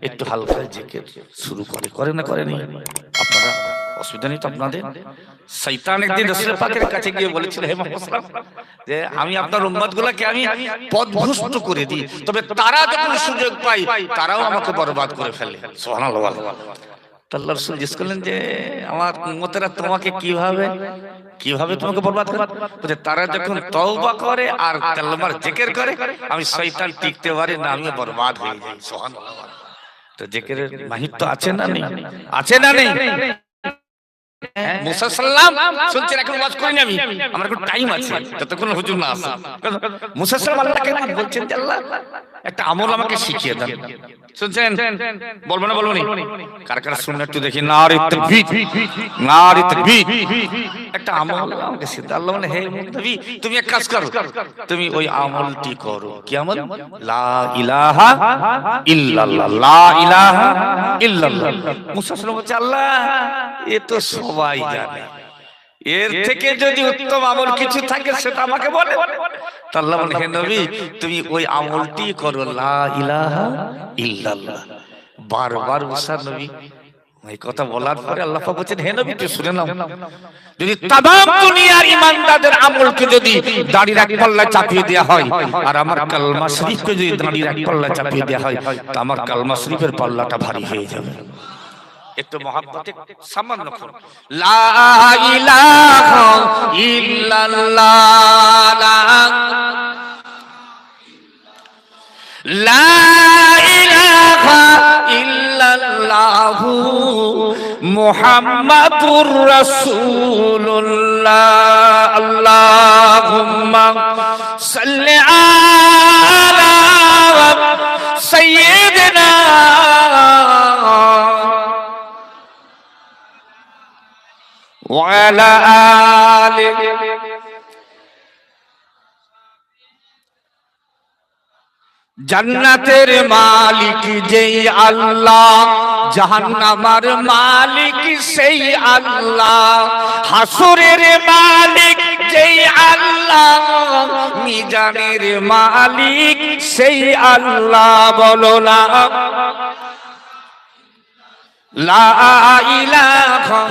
একটু হালকা জিকির শুরু করে না করেনি? আপনারা অসুবিধা নেই তো আপনাদের? শয়তান একদিন রাসূল পাকের কাছে গিয়ে বলেছিল, হে মুহাম্মদ সাল্লাল্লাহু আলাইহি ওয়াসাল্লাম, যে আমি আপনার উম্মতগুলোকে আমি পথভ্রষ্ট করে দিই, তবে তারা যখন সুযোগ পায় তারাও আমাকে বরবাদ করে ফেলে। সুবহানাল্লাহ। আল্লাহ রাসূল জিজ্ঞেস করলেন যে আমার উম্মতেরা তোমাকে কিভাবে তোমাকে বরবাদ করে? বলে তারা যখন তওবা করে আর কালেমার জিকির করে, আমি শয়তান টিকতে পারি না, আমি বরবাদ হয়ে যাই। সুবহানাল্লাহ। তো জিকিরের মাহিত্য আছে না নেই? আছে না নেই? মুসা সাল্লাম শুনছেন, এখন ওয়াজ করিনি আমি, আমার একটু টাইম আছে, যতক্ষণ হুজুর না আসে। মুসা সাল্লাম আল্লাহকে বলছেন যে আল্লাহ একটা আমল আমাকে শিখিয়ে দেন। শুনছেন? বলবো না বলবো নি? কার কার শুনে একটু দেখি। নারে তাকবীর, নারে তাকবীর। একটা আমল আমাকে শিখিয়ে। আল্লাহ বলে, হে নবী তুমি এক কাজ করো, তুমি ওই আমলটি করো। কি আমল? লা ইলাহা ইল্লাল্লাহ, লা ইলাহা ইল্লাল্লাহ। মুসা সাল্লাম বলছে, আল্লাহ এ তো সবাই জানে, এর থেকে যদি উত্তম আমল কিছু থাকে সেটা আমাকে বলে। আল্লাহ বলেন, হে নবী তুমি ওই আমলটি করো, লা ইলাহা ইল্লাল্লাহ। বারবার মুসা নবী এই কথা বলার পরে আল্লাহ পাক বলেন, হে নবী তুই শুনে নাও, যদি তামাম দুনিয়ার ঈমানদারদের আমলকে যদি দাঁড়িয়ে এক পাল্লা চাপিয়ে দেওয়া হয়, আর আমার কালমা শরীফকে যদি দাঁড়িয়ে এক পাল্লা চাপিয়ে দেওয়া হয়, তো আমার কালমা শরীফের পাল্লাটা ভারী হয়ে যাবে। একটু মহব্বতে সামান্য করুন, লা ইলাহা ইল্লাল্লাহ, লা ইলাহা ইল্লাল্লাহ মুহাম্মাদুর রাসূলুল্লাহ। আল্লাহুম্মা সাল্লি আলা সাইয়্যিদিনা ওয়ালা আলি। জান্নাতের মালিক যেই আল্লাহ, জাহান্নামের মালিক সেই আল্লাহ, হাসরের মালিক যেই আল্লাহ, মিজানের মালিক সেই আল্লাহ। বলো না লা ইলাহা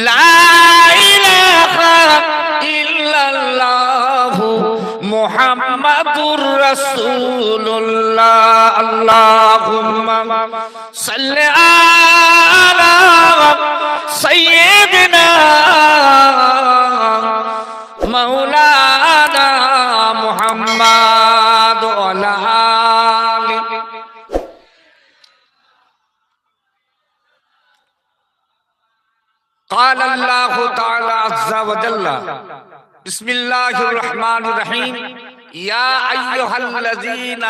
লা ইলাহা ইল্লাল্লাহ মুহাম্মাদুর রাসূলুল্লাহ। আল্লাহুম্মা সাল্লি আলা সাইয়্যিদিনা মাওলানা মুহাম্মাদ ওয়া আলা আলি। قال الله تعالى عز وجل بسم الله الرحمن الرحيم يا أيها الذين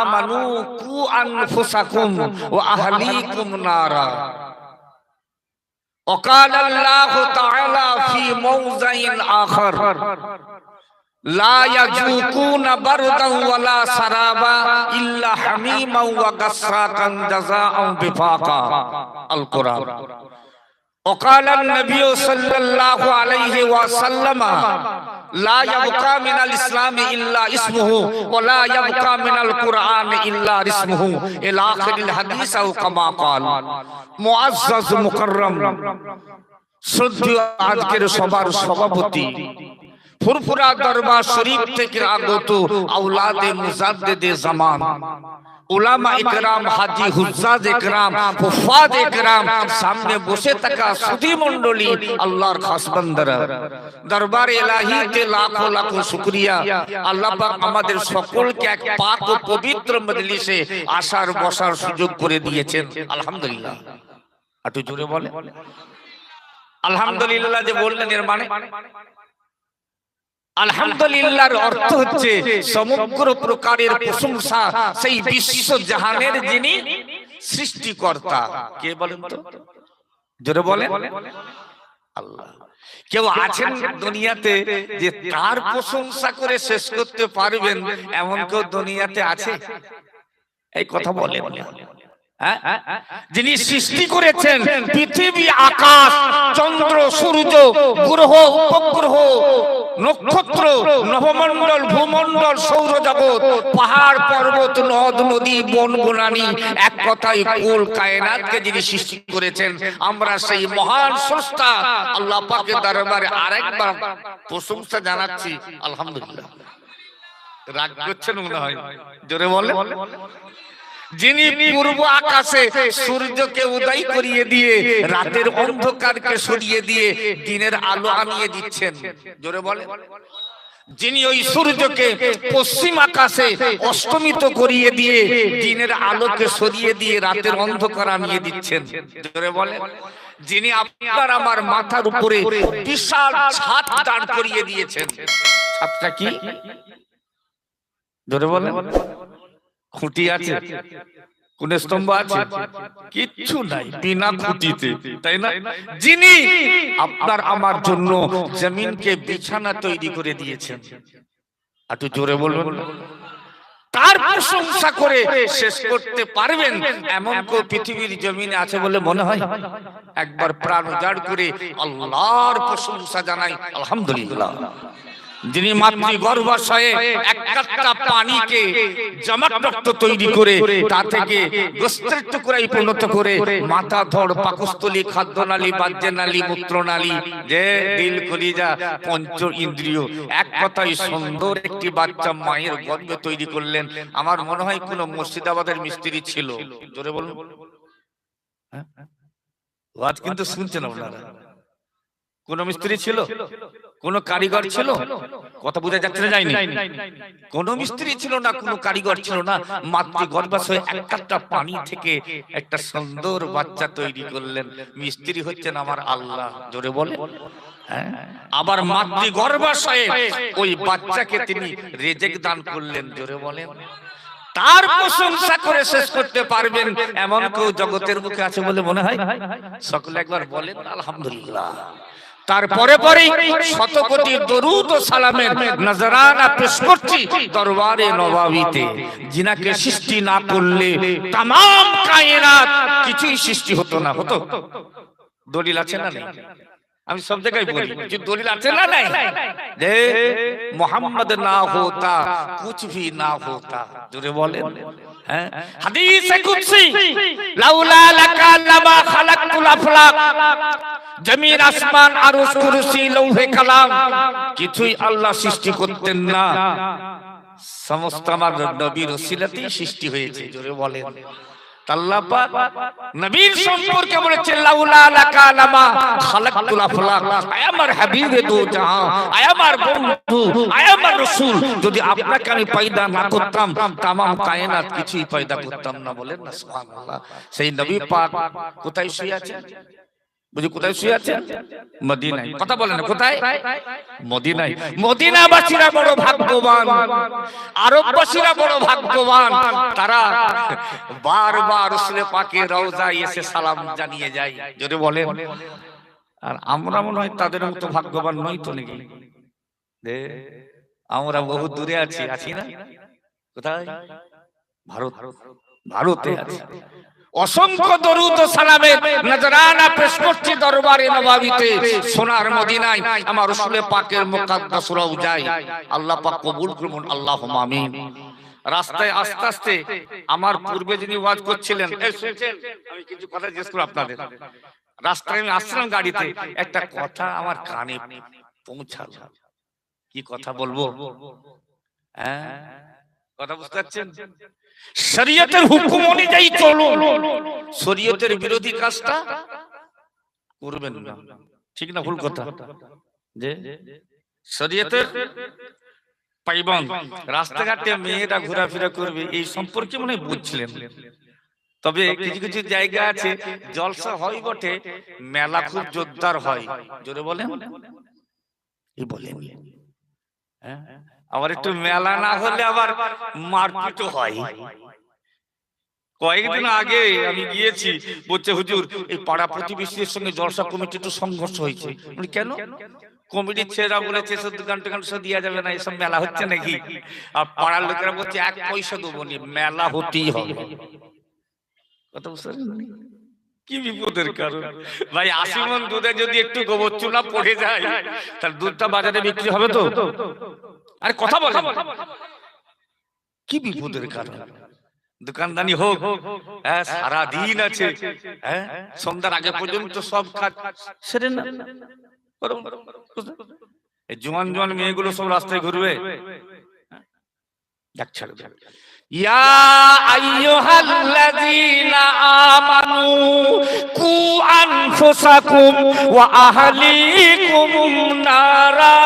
آمنوا قوا أنفسكم وأهليكم نارا وقال الله تعالى في موضع آخر لا يذوقون بردا ولا شرابا إلا حميما وغساقا جزاء وفاقا القرآن وقال النبي صلى الله عليه وسلم لا يبقى من الإسلام إلا اسمه ولا يبقى من القرآن إلا رسمه إلى آخر الحديث أو كما قال। মুআজ্জাজ মুকাররম শ্রদ্ধেয় আজকের সবার সভাপতি, ফুরফুরা দরবার শরীফ থেকে আগত আওলাদে মুজাদ্দিদে জামান, উলামা ইকরাম, হাজী হুজ্জাজ ইকরাম, হুফাজ ইকরাম, সামনে বসে থাকা সুধী মণ্ডলী, আল্লাহর খাস বান্দারা, দরবারে ইলাহিতে লাখো লাখো শুকরিয়া। আল্লাহ পাক আমাদের সকলকে এক পাক ও পবিত্র মজলিসে আসার বসার সুযোগ করে দিয়েছেন। আলহামদুলিল্লাহ। একটু জোরে বলে আলহামদুলিল্লাহ। যে বললেন এর মানে আলহামদুলিল্লাহর অর্থ হচ্ছে সমগ্র প্রকারের প্রশংসা সেই বিশ্ব জাহানের যিনি সৃষ্টিকর্তা। কে বলেন তো? জোরে বলেন। আল্লাহ। কেউ আছেন দুনিয়াতে যে তার প্রশংসা করে শেষ করতে পারবেন এমন কেউ দুনিয়াতে আছে? এই কথা বলেন। যিনি সৃষ্টি করেছেন পৃথিবী, আকাশ, চন্দ্র, সূর্য, গ্রহ, উপগ্রহ, নক্ষত্র, নভমণ্ডল, ভূমণ্ডল, সৌরজগৎ, পাহাড় পর্বত, নদ নদী, বন বনানী, এক কথায় কুল কায়নাতকে যিনি সৃষ্টি করেছেন, আমরা সেই মহান স্রষ্টা আল্লাহ পাকের দরবারে আরেকবার প্রশংসা জানাচ্ছি আলহামদুলিল্লাহ। রাগ করছেন মনে হয়, জোরে বলেন। যিনি পূর্ব আকাশে সূর্যকে উদয় করিয়ে দিয়ে রাতের অন্ধকারকে সরিয়ে দিয়ে দিনের আলো আনিয়ে দিচ্ছেন, জোরে বলেন। যিনি ওই সূর্যকে পশ্চিম আকাশে অস্তমিত করিয়ে দিয়ে দিনের আলোকে সরিয়ে দিয়ে রাতের অন্ধকার আনিয়ে দিচ্ছেন, জোরে বলেন। যিনি আপনার আমার মাথার উপরে বিশাল ছাদ দাঁড় করিয়ে দিয়েছেন, ছাদটা কি জোরে বলেন? খুঁটি আছে, কোন স্তম্ভ আছে? কিচ্ছু নাই, বিনা খুঁটিতে, তাই না? যিনি আপনার আমার জন্য জমিনকে বিছানা তৈরি করে দিয়েছেন, একটু জোরে বলুন। তার প্রশংসা করে শেষ করতে পারবেন এমন কেউ পৃথিবীর জমিনে আছে বলে মনে হয়? একবার প্রাণ উজাড় করে আল্লাহর প্রশংসা জানাই আলহামদুলিল্লাহ। যিনি মাতৃ গর্ভাশয়ে এক কাট্টা পানিকে জমাট রক্ত তৈরি করে তা থেকে গোস্তের টুকরায় পরিণত করে মাথা, ধড়, পাকস্থলী, খাদ্যনালী, বাহ্যনালী, মূত্রনালী, যে দিল, কলিজা, পঞ্চ ইন্দ্রিয়, এক কথায় সুন্দর একটি বাচ্চা মায়ের গর্ভে তৈরি করলেন। আমার মনে হয় কোন মুর্শিদাবাদের মিস্ত্রি ছিল, জোরে বলুন। আজ কিন্তু শুনছেন আপনারা, কোন মিস্ত্রি ছিল? কোন কারিগর ছিল? কথা বোঝা যাচ্ছে না, যায়নি? কোন মিস্ত্রি ছিল না, কোন কারিগর ছিল না। মাতৃ গর্ভাশয়ে এক কাট্টা পানি থেকে একটা সুন্দর বাচ্চা তৈরি করলেন। মিস্ত্রি হচ্ছেন আমার আল্লাহ, জোরে বলে। আবার মাতৃ গর্ভাশয়ে ওই বাচ্চাকে তিনি রেজেক দান করলেন, জোরে বলেন। তার প্রশংসা করে শেষ করতে পারবেন এমন কেউ জগতের মুখে আছে বলে মনে হয়? সকলে একবার বলেন আলহামদুলিল্লাহ। তারপরে পরে শত কোটি দরুদ ও সালামের নজরানা পেশ করছি দরবারে নবাবিতে, যিনাকে সৃষ্টি না করলে তাম কায়নাত কিছুই সৃষ্টি হতো না। হতো? দলিল আছে না নেই? আমি সব জায়গায় বলি যে দলিল আছে না নাই? যে মোহাম্মদ না হোতা কুছ ভি না হোতা, জোরে বলেন। হাদিসে কুদসি লাউলা লাকা লামা খালাকতুল আফলাক, জমিন, আসমান, আরশ, কুরসি, লৌহে কালাম কিছুই আল্লাহ সৃষ্টি করতেন না, সমস্ত আমার নবীর ওসিলাতেই সৃষ্টি হয়েছে, জোরে বলেন। আল্লাহ পাক নবীর সম্পর্কে বলেছেন লাউলা লাকা লামা খালাকতুল আফলাক, আয় আমার হাবিবে দো জাহান, আয় আমার বন্ধু, আয় আমার রাসূল, যদি আপনাকে আমি পয়দা না করতাম तमाम কায়নাত কিছুই পয়দা করতাম না। বলেন না সুবহানাল্লাহ। সেই নবী পাক কোথায় শুয়ে আছেন? বুঝি কোথায় শুয়ে আছেন? মদিনায়। কথা বলেন না, কোথায়? মদিনায়। মদিনাবাসীরা বড় ভাগ্যবান, আরববাসীরা বড় ভাগ্যবান, তারা বারবার রাসূল পাকের রওজায় এসে সালাম জানিয়ে যায়, যদি বলেন। আর আমরা মনে হয় তাদের মতো ভাগ্যবান নই তো নাকি? আমরা বহু দূরে আছি, আছি না? কোথায়? ভারত, ভারতে আছি। অসংখ্য দরুদ ও সালামের নজরানা পেশ করছি দরবারে নবাবিতে, সোনার মদিনায়, আমার রাসূল পাকের মুকদ্দাস রওজায়। আল্লাহ পাক কবুল করুন, আল্লাহুম্মা আমিন। রাস্তায় আস্তে আস্তে আমার পূর্বে যিনি ওয়াজ করছিলেন, আমি কিছু কথা জিজ্ঞেস করব আপনাদের। রাস্তায় আমি আসছিলাম গাড়িতে, একটা কথা আমার কানে পৌঁছালো। কি কথা বলবো? কথা বুঝতে পারছেন? শরীয়তের হুকুম অনুযায়ী চলুন, শরীয়তের বিরোধী কাজটা করবেন না। ঠিক না ভুল কথা? যে শরীয়তের পাইবান রাস্তাঘাটে মেয়েরা ঘোরাফেরা করবে, এই সম্পর্কে মনে বুঝছিলেন। তবে কিছু কিছু জায়গা আছে জলসা হয় বটে, মেলা খুব জোরদার হয়, জোরে বলেন। কি বলেন? আবার একটু মেলা না হলে আবার মারপিটও হয়। কয়েকদিন আগে আমি গিয়েছি, বলছে হুজুর এই পাড়া প্রতিবেশীদের সঙ্গে জলসা কমিটি একটু সংঘর্ষ হয়েছে। কেন? কমিটির ছেলেরা বলেছে দোকান টোকান সব দেওয়া যাবে না, এসব মেলা হচ্ছে নাকি? আর পাড়ার লোকেরা বলছে এক পয়সা দেবো নি, মেলা হতেই হবে। কথা বুঝতে পারছেন? কি বিপদের কারণ ভাই, 80 মণ দুধে যদি একটু গোবর চুনা পড়ে যায়, তার দুধটা বাজারে বিক্রি হবে তো? আরে কথা বলে, কি বিপদের কারণ? দোকানদানি হোক, হ্যাঁ, সারা দিন আছে, হ্যাঁ, সন্ধ্যার আগে পর্যন্ত সব কাজ সেরে না। এই জোয়ান জোয়ান মেয়েগুলো সব রাস্তায় ঘুরবে। ইয়া আইয়ুহাল্লাযীনা আমানু কু আনফুসাকুম ওয়া আহলিকুম নারা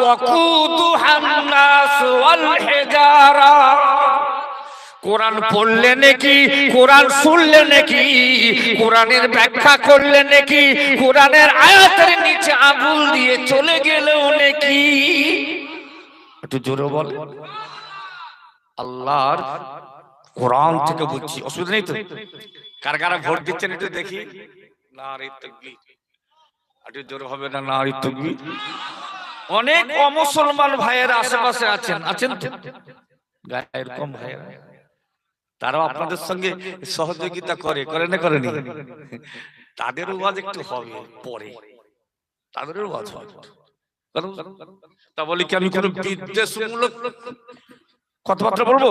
ওয়া কুদুহান নাস ওয়াল হিজারা। কোরআন পড়লে নাকি, কোরআন শুনলে নাকি, কোরআনের ব্যাখ্যা করলে নাকি, কোরআনের আয়াতের নিচে আঙুল দিয়ে চলে গেলেও নাকি। একটু জোরে বল। আল্লাহর কোরআন থেকে বুঝছি, অসুবিধা নেই তো? কার কারা ভোট দিচ্ছেন একটু দেখি। নারে তাকবীর, একটু জোরে হবে না? নারে তাকবীর। অনেক অমুসলমান ভাইয়েরা আশেপাশে আছেন, আছেন তো? গায়ের কম ভাইয়েরা, তারাও আপনাদের সঙ্গে সহযোগিতা করে, করে না করেনি? তাদের ওয়াজ একটু হবে পরে, তাদের ওয়াজ হবে। তা বলি কি আমি কোনো বিদ্বেষমূলক কথাবার্তা বলবো?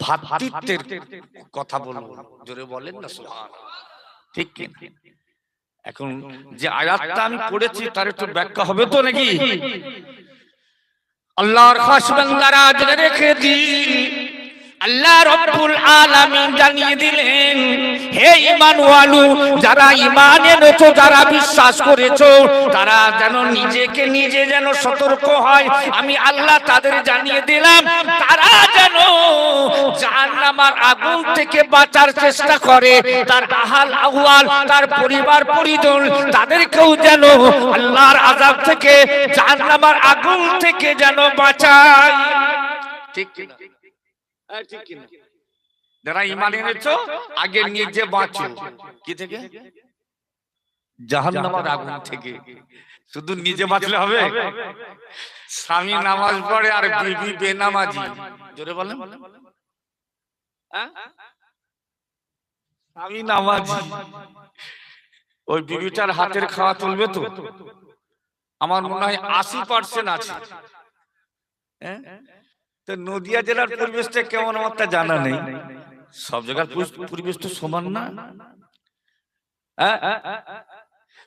ভ্রাতৃত্বের কথা বলবো। জোরে বলেন না সুবহানাল্লাহ, ঠিক কি? এখন যে আয়াতটা আমি পড়েছি তার একটু ব্যাখ্যা হবে তো নাকি? আল্লাহর খাস বান্দারা জেনে রেখে দিন, আল্লাহ রাব্বুল আলামিন জানিয়ে দিলেন, হে ঈমানওয়ালু, যারা ঈমান এনেছো, যারা বিশ্বাস করেছো, তারা যেন নিজেকে নিজে যেন সতর্ক হয়। আমি আল্লাহ তাদের জানিয়ে দিলাম, তারা যেন জাহান্নামের আগুন থেকে বাঁচার চেষ্টা করে। তার আহাল আহওয়াল, তার পরিবার পরিজন, তাদেরকেও যেন আল্লাহর আযাব থেকে, জাহান্নামের আগুন থেকে যেন বাঁচায়। ঠিক কি না? ঠিক কিনা? যারা ঈমান এনেছো, আগে নিজে বাঁচো কি থেকে? জাহান্নামের আগুন থেকে। শুধু নিজে বাঁচলে হবে? স্বামী নামাজ পড়ে আর বিবি বেনামাজি। জোরে বলেন। স্বামী নামাজি, ওই বিবিটার হাতের খাওয়া তুলবে তো? আমার মনে হয় 80% আছে। তো নদিয়া জেলার পরিবেশটা কেমন আমার তা জানা নেই, সব জায়গার পরিবেশ তো সমান না।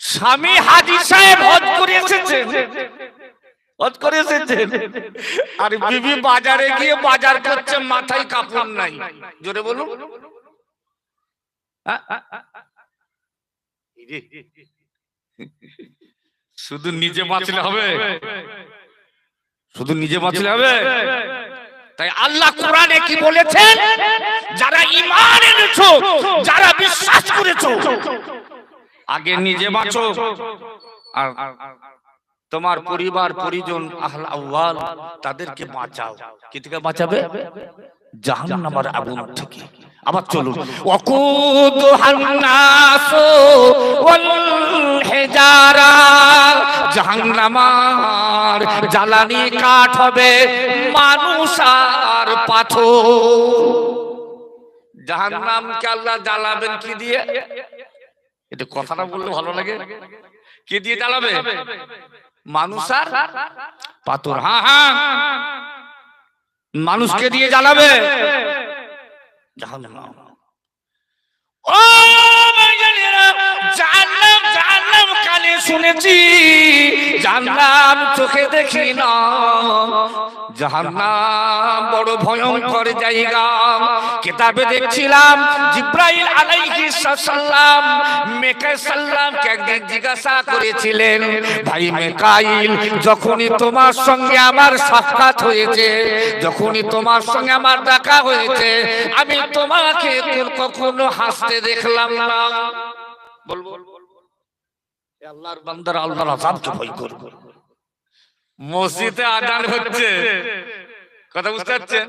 স্বামী হাজী সাহেব হজ করে এসেছেন, হজ করে এসেছেন, আর বিবি বাজারে গিয়ে বাজার করছে, মাথায় কাপড় নাই। জোরে বলুন। শুধু নিজে বাঁচলে হবে? শুধু নিজে বাঁচলে হবে? তাই আল্লাহ কোরআনে কি বলেছেন? যারা ঈমান এনেছো, যারা বিশ্বাস করেছো, আগে নিজে বাঁচো, আর তোমার পরিবার পরিজন আহল আহওয়াল তাদেরকে বাঁচাও। কি থেকে বাঁচাবে? জাহান্নামের আগুন থেকে। আবার চলুন, ওয়াকুদুহান নাস ওয়াল হিজারা, জাহান্নামের জ্বালানি কাঠ হবে মানুষ আর পাথর। জাহান্নামকে আল্লাহ জ্বালাবেন কি দিয়ে? এটা কথাটা বললে ভালো লাগে। কি দিয়ে জ্বালাবে? মানুষ আর পাথর। হ্যাঁ হ্যাঁ, মানুষকে দিয়ে জ্বালাবে জাহান্নাম। ও ভাইজানেরা, জাহান্নাম জাহান্নাম কানে শুনেছি, জাহান্নাম চোখে দেখি না। জাহান্নাম বড় ভয়ঙ্কর জায়গা। কিতাবে দেখছিলাম জিবরাইল আলাইহিস সালাম মিকাইল সাল্লামকে একদিন জিজ্ঞাসা করেছিলেন, ভাই মিকাইল, যখনই তোমার সঙ্গে আমার সাক্ষাৎ হয়েছে, যখনই তোমার সঙ্গে আমার দেখা হয়েছে, আমি তোমাকে কখনো হাসতে দেখলাম না। বলবো আল্লাহর বান্দারা আল্লাহর আযাবকে ভয় করবে। মসজিদে আযান হচ্ছে, কথা বুঝতে পারছেন?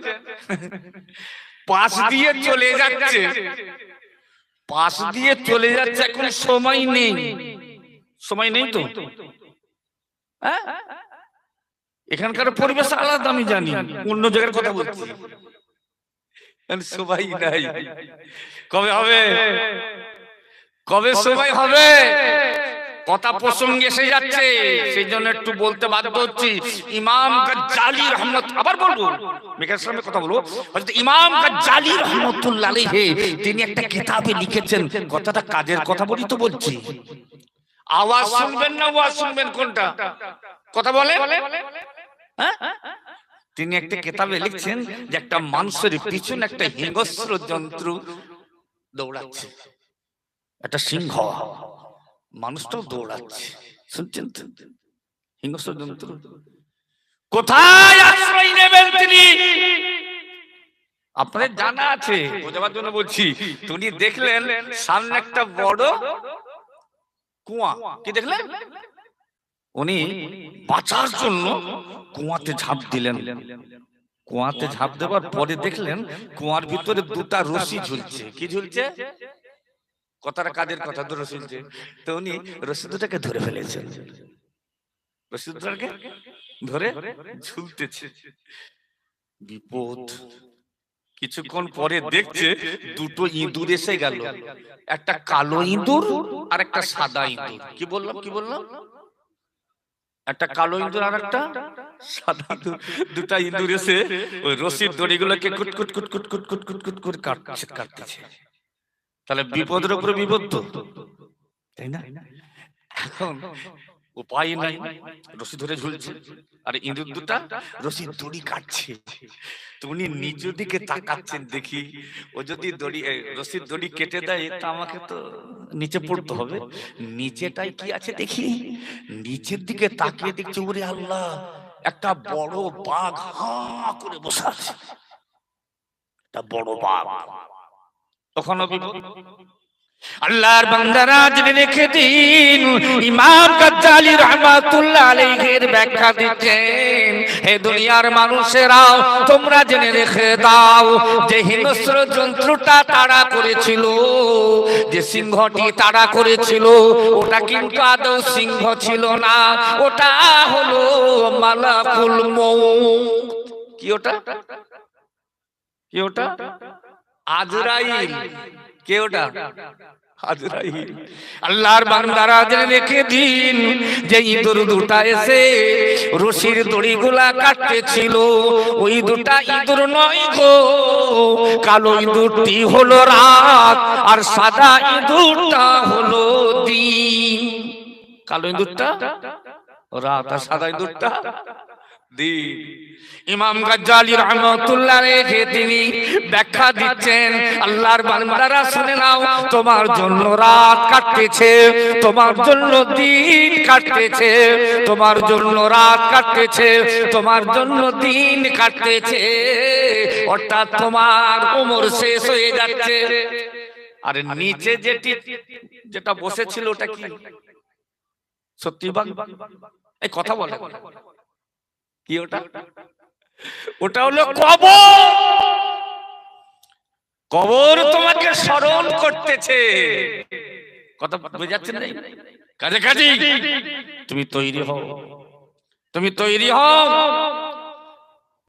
পাশ দিয়ে চলে যাচ্ছে, পাশ দিয়ে চলে যাচ্ছে, এখন সময় নেই। সময় নেই তো? এখানকার পরিবেশ আলাদা, আমি জানি, অন্য জায়গার কথা বলছি। সবাই নাই, কবে হবে? কবে সময় হবে? কথা প্রসঙ্গে এসে যাচ্ছে, সেই জন্য একটু বলতে বাধ্য হচ্ছি। ইমাম গাজ্জালি রহমত, আবার বলবো মেকার সামনে কথা বলবো, হযরত ইমাম গাজ্জালি রহমাতুল্লাহ আলাইহি তিনি একটা কিতাবে লিখেছেন। কথাটা কাজের কথা বলি তো বলছি, আওয়াজ শুনবেন না ওয়াজ শুনবেন কোনটা? কথা বলে হ্যাঁ। তিনি একটা কিতাবে লিখছেন যে একটা মানুষের পিছনে একটা হিংস্র জন্তু দৌড়াচ্ছে, একটা সিংহ, মানুষটাও দৌড়াচ্ছে। শুনছেন তো? হিংস্র জন্তু কোথায় আশ্রয় নেবেন তিনি? আপনাদের জানা আছে, বোঝাবার জন্য বলছি। তিনি দেখলেন সামনে একটা বড় কুয়া, কি দেখলেন? উনি বাঁচার জন্য কুয়াতে ঝাঁপ দিলেন। কুয়াতে ঝাঁপ দেওয়ার পরে দেখলেন কুয়ার ভিতরে দুটা রশি ঝুলছে। কি ঝুলছে? কথাটা কাজের কথা, তো রশি ঝুলছে। তো উনি রশি দুটাকে ধরে ফেলেছেন, রশি দুটাকে ধরে ঝুলতেছে। বিপদ। কিছুক্ষণ পরে দেখছে দুটো ইঁদুর এসে গেল, একটা কালো ইঁদুর আর একটা সাদা ইঁদুর। কি বললাম? একটা কালো ইঁদুর আর একটা সাদা ইঁদুর। দুটা ইঁদুর এসে ওই রশির দড়িগুলোকে কুটকুট কুটকুট কুটকুট কুটকুট করে কাটতেছে। তাহলে বিপদের উপরে বিপদ তো, তাই না? এখন উপায় নাই, রশি ধরে ঝুলছে আর ইঁদুর দুটা রশির দড়ি কাটছে। তো উনি নিজের দিকে তাকাচ্ছেন, দেখি ও যদি রশির দড়ি কেটে দেয় তা আমাকে তো নিচে পড়তে হবে। নিচেটাই কি আছে দেখি, নিচের দিকে তাকিয়ে দেখছি ওরে আল্লাহ, একটা বড় বাঘ হাঁ করে বসে আছে, একটা বড় বাঘ। তখন আল্লাহর বান্দারা জেনে রেখে দিন, ইমাম গাজ্জালি রাহমাতুল্লাহ আলাইহির ব্যাখ্যা দিচ্ছেন, হে দুনিয়ার মানুষেরা তোমরা জেনে রেখে দাও, যে হিংস্র জন্তুটা তাড়া করেছিল, যে সিংহটি তাড়া করেছিল, ওটা কিন্তু আদৌ সিংহ ছিল না, ওটা হলো মালাকুল মউত। কি ওটা? আজরাইল। কে ওটা? আজরাইল। আল্লাহর বান্দারা জেনে রেখে দিন, যে ইঁদুর দুটা এসে রশির দড়িগুলা কাটতেছিল, ওই দুটা ইঁদুর নয় গো, কালো ইঁদুরটি হলো রাত আর সাদা ইঁদুরটা হলো দিন। কালো ইঁদুরটা রাত আর সাদা ইঁদুরটা দিন। ইমাম গাজ্জালি রাহমাতুল্লাহ আলাইহি তিনি ব্যাখ্যা দিচ্ছেন, আল্লাহর বান্দারা শুনে নাও, তোমার জন্য রাত কাটতেছে, তোমার জন্য দিন কাটতেছে, তোমার জন্য রাত কাটতেছে, তোমার জন্য দিন কাটতেছে, অর্থাৎ তোমার উমর শেষ হয়ে যাচ্ছে। আর নিচে যেটা বসেছিল ওটা কি সত্যি বাঘ? এই কথা বলে কি ওটা? ওটা হলো কবর। কবর তোমাকে স্মরণ করতেছে। কথা বুঝাচ্ছেন না? কাজে কাজে তুমি তৈরি হও,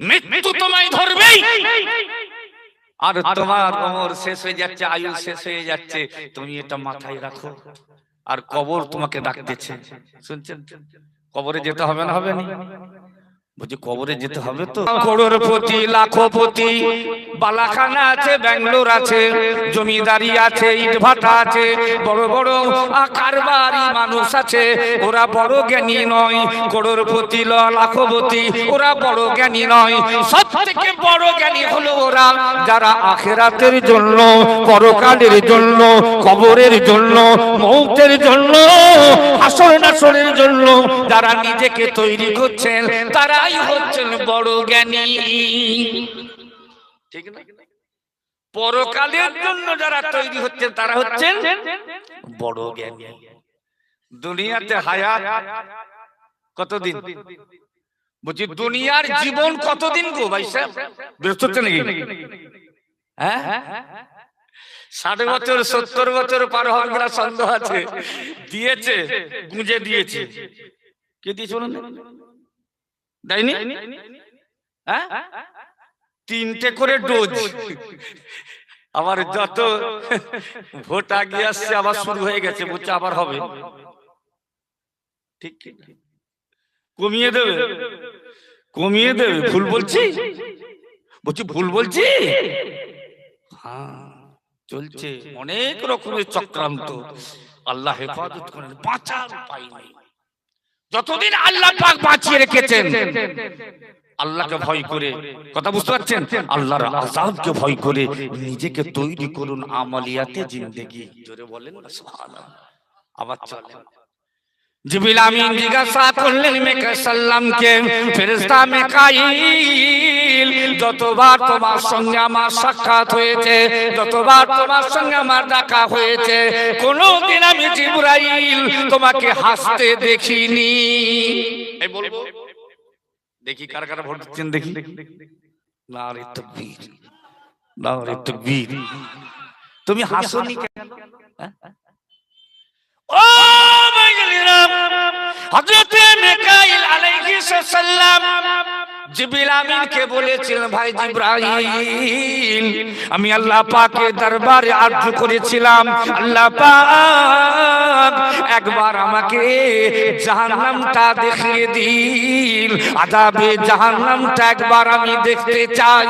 মৃত্যু তোমায় ধরবে, আর তোমার উমর শেষ হয়ে যাচ্ছে, আয়ু শেষ হয়ে যাচ্ছে, তুমি এটা মাথায় রাখো। আর কবর তোমাকে ডাকতেছে। শুনছেন? কবরে যেতে হবে না? হবে না? বলছি কবরে যেতে হবে তো। করোড়পতি, লাখপতি, বালাখানা আছে, ব্যাঙ্গালোর আছে, জমিদারি আছে, ইটভাটা আছে, বড় বড় কারবারি মানুষ আছে, ওরা বড় জ্ঞানী নয়। করোড়পতি, লাখপতি ওরা বড় জ্ঞানী নয়। সব থেকে বড় জ্ঞানী হলো ওরা যারা আখিরাতের জন্য, পরকালের জন্য, কবরের জন্য, মৌতের জন্য, হাসর নাসরের জন্য যারা নিজেকে তৈরি করছেন, তারা হচ্ছেন বড় জ্ঞানী। ঠিক না? পরকালের জন্য যারা তৈরি হচ্ছেন তারা হচ্ছেন বড় জ্ঞানী। দুনিয়াতে হায়াত কতদিন? বলছি দুনিয়ার জীবন কতদিন গো ভাই সাহেব? ব্যস্ত হচ্ছে নাকি? হ্যাঁ, 60 বছর 70 বছর পার হওয়ার কিনা সন্দেহ আছে। দিয়েছে, গুঁজে দিয়েছে। কে দিয়েছে বলুন? দেয়নি? হ্যাঁ, 3টে করে ডোজ। আমার যত ভোট আগে আসছে আবার শুরু হয়ে গেছে, বলছে আবার হবে। ঠিক ঠিক কমিয়ে দেবে, কমিয়ে দেবে। ভুল বলছি, বলছি ভুল বলছি। হ্যাঁ চলছে অনেক রকমের চক্রান্ত। আল্লাহ হেফাজত করেন, বাঁচার উপায় নেই। যতদিন আল্লাহ পাক বাঁচিয়ে রেখেছেন, আল্লাহকে ভয় করে, কথা বুঝতে পারছেন, আল্লাহর আযাবকে ভয় করে নিজেকে তৈরি করুন আমালিয়াতে জিন্দেগি। জোরে বলেন না সুবহানাল্লাহ। আবার চলেন। জিবরিল আমিন জিজ্ঞাসা করলেন মিকাইল সাল্লামকে, ফেরেশতা মিকাইল, যতবার তোমার সঙ্গে আমার সাক্ষাৎ হয়েছে, যতবার তোমার সঙ্গে আমার দেখা হয়েছে, কোনদিন আমি জিবরাইল তোমাকে হাসতে দেখিনি। এই বলবো, দেখি কার কার ভোট দিচ্ছেন, দেখি। নারে তাকবীর, নারে তাকবীর। তুমি হাসোনি কেন? ও ভাইরা, হযরত মিকাইল আলাইহিস সালাম জিবরিল আমিনকে বলেছিলেন, ভাই জিবরাইল, আমি আল্লাহ পাকের দরবারে আরজু করেছিলাম, আল্লাহ পাক একবার আমাকে জাহান্নামটা দেখিয়ে দিন, আযাবে জাহান্নামটা একবার আমি দেখতে চাই।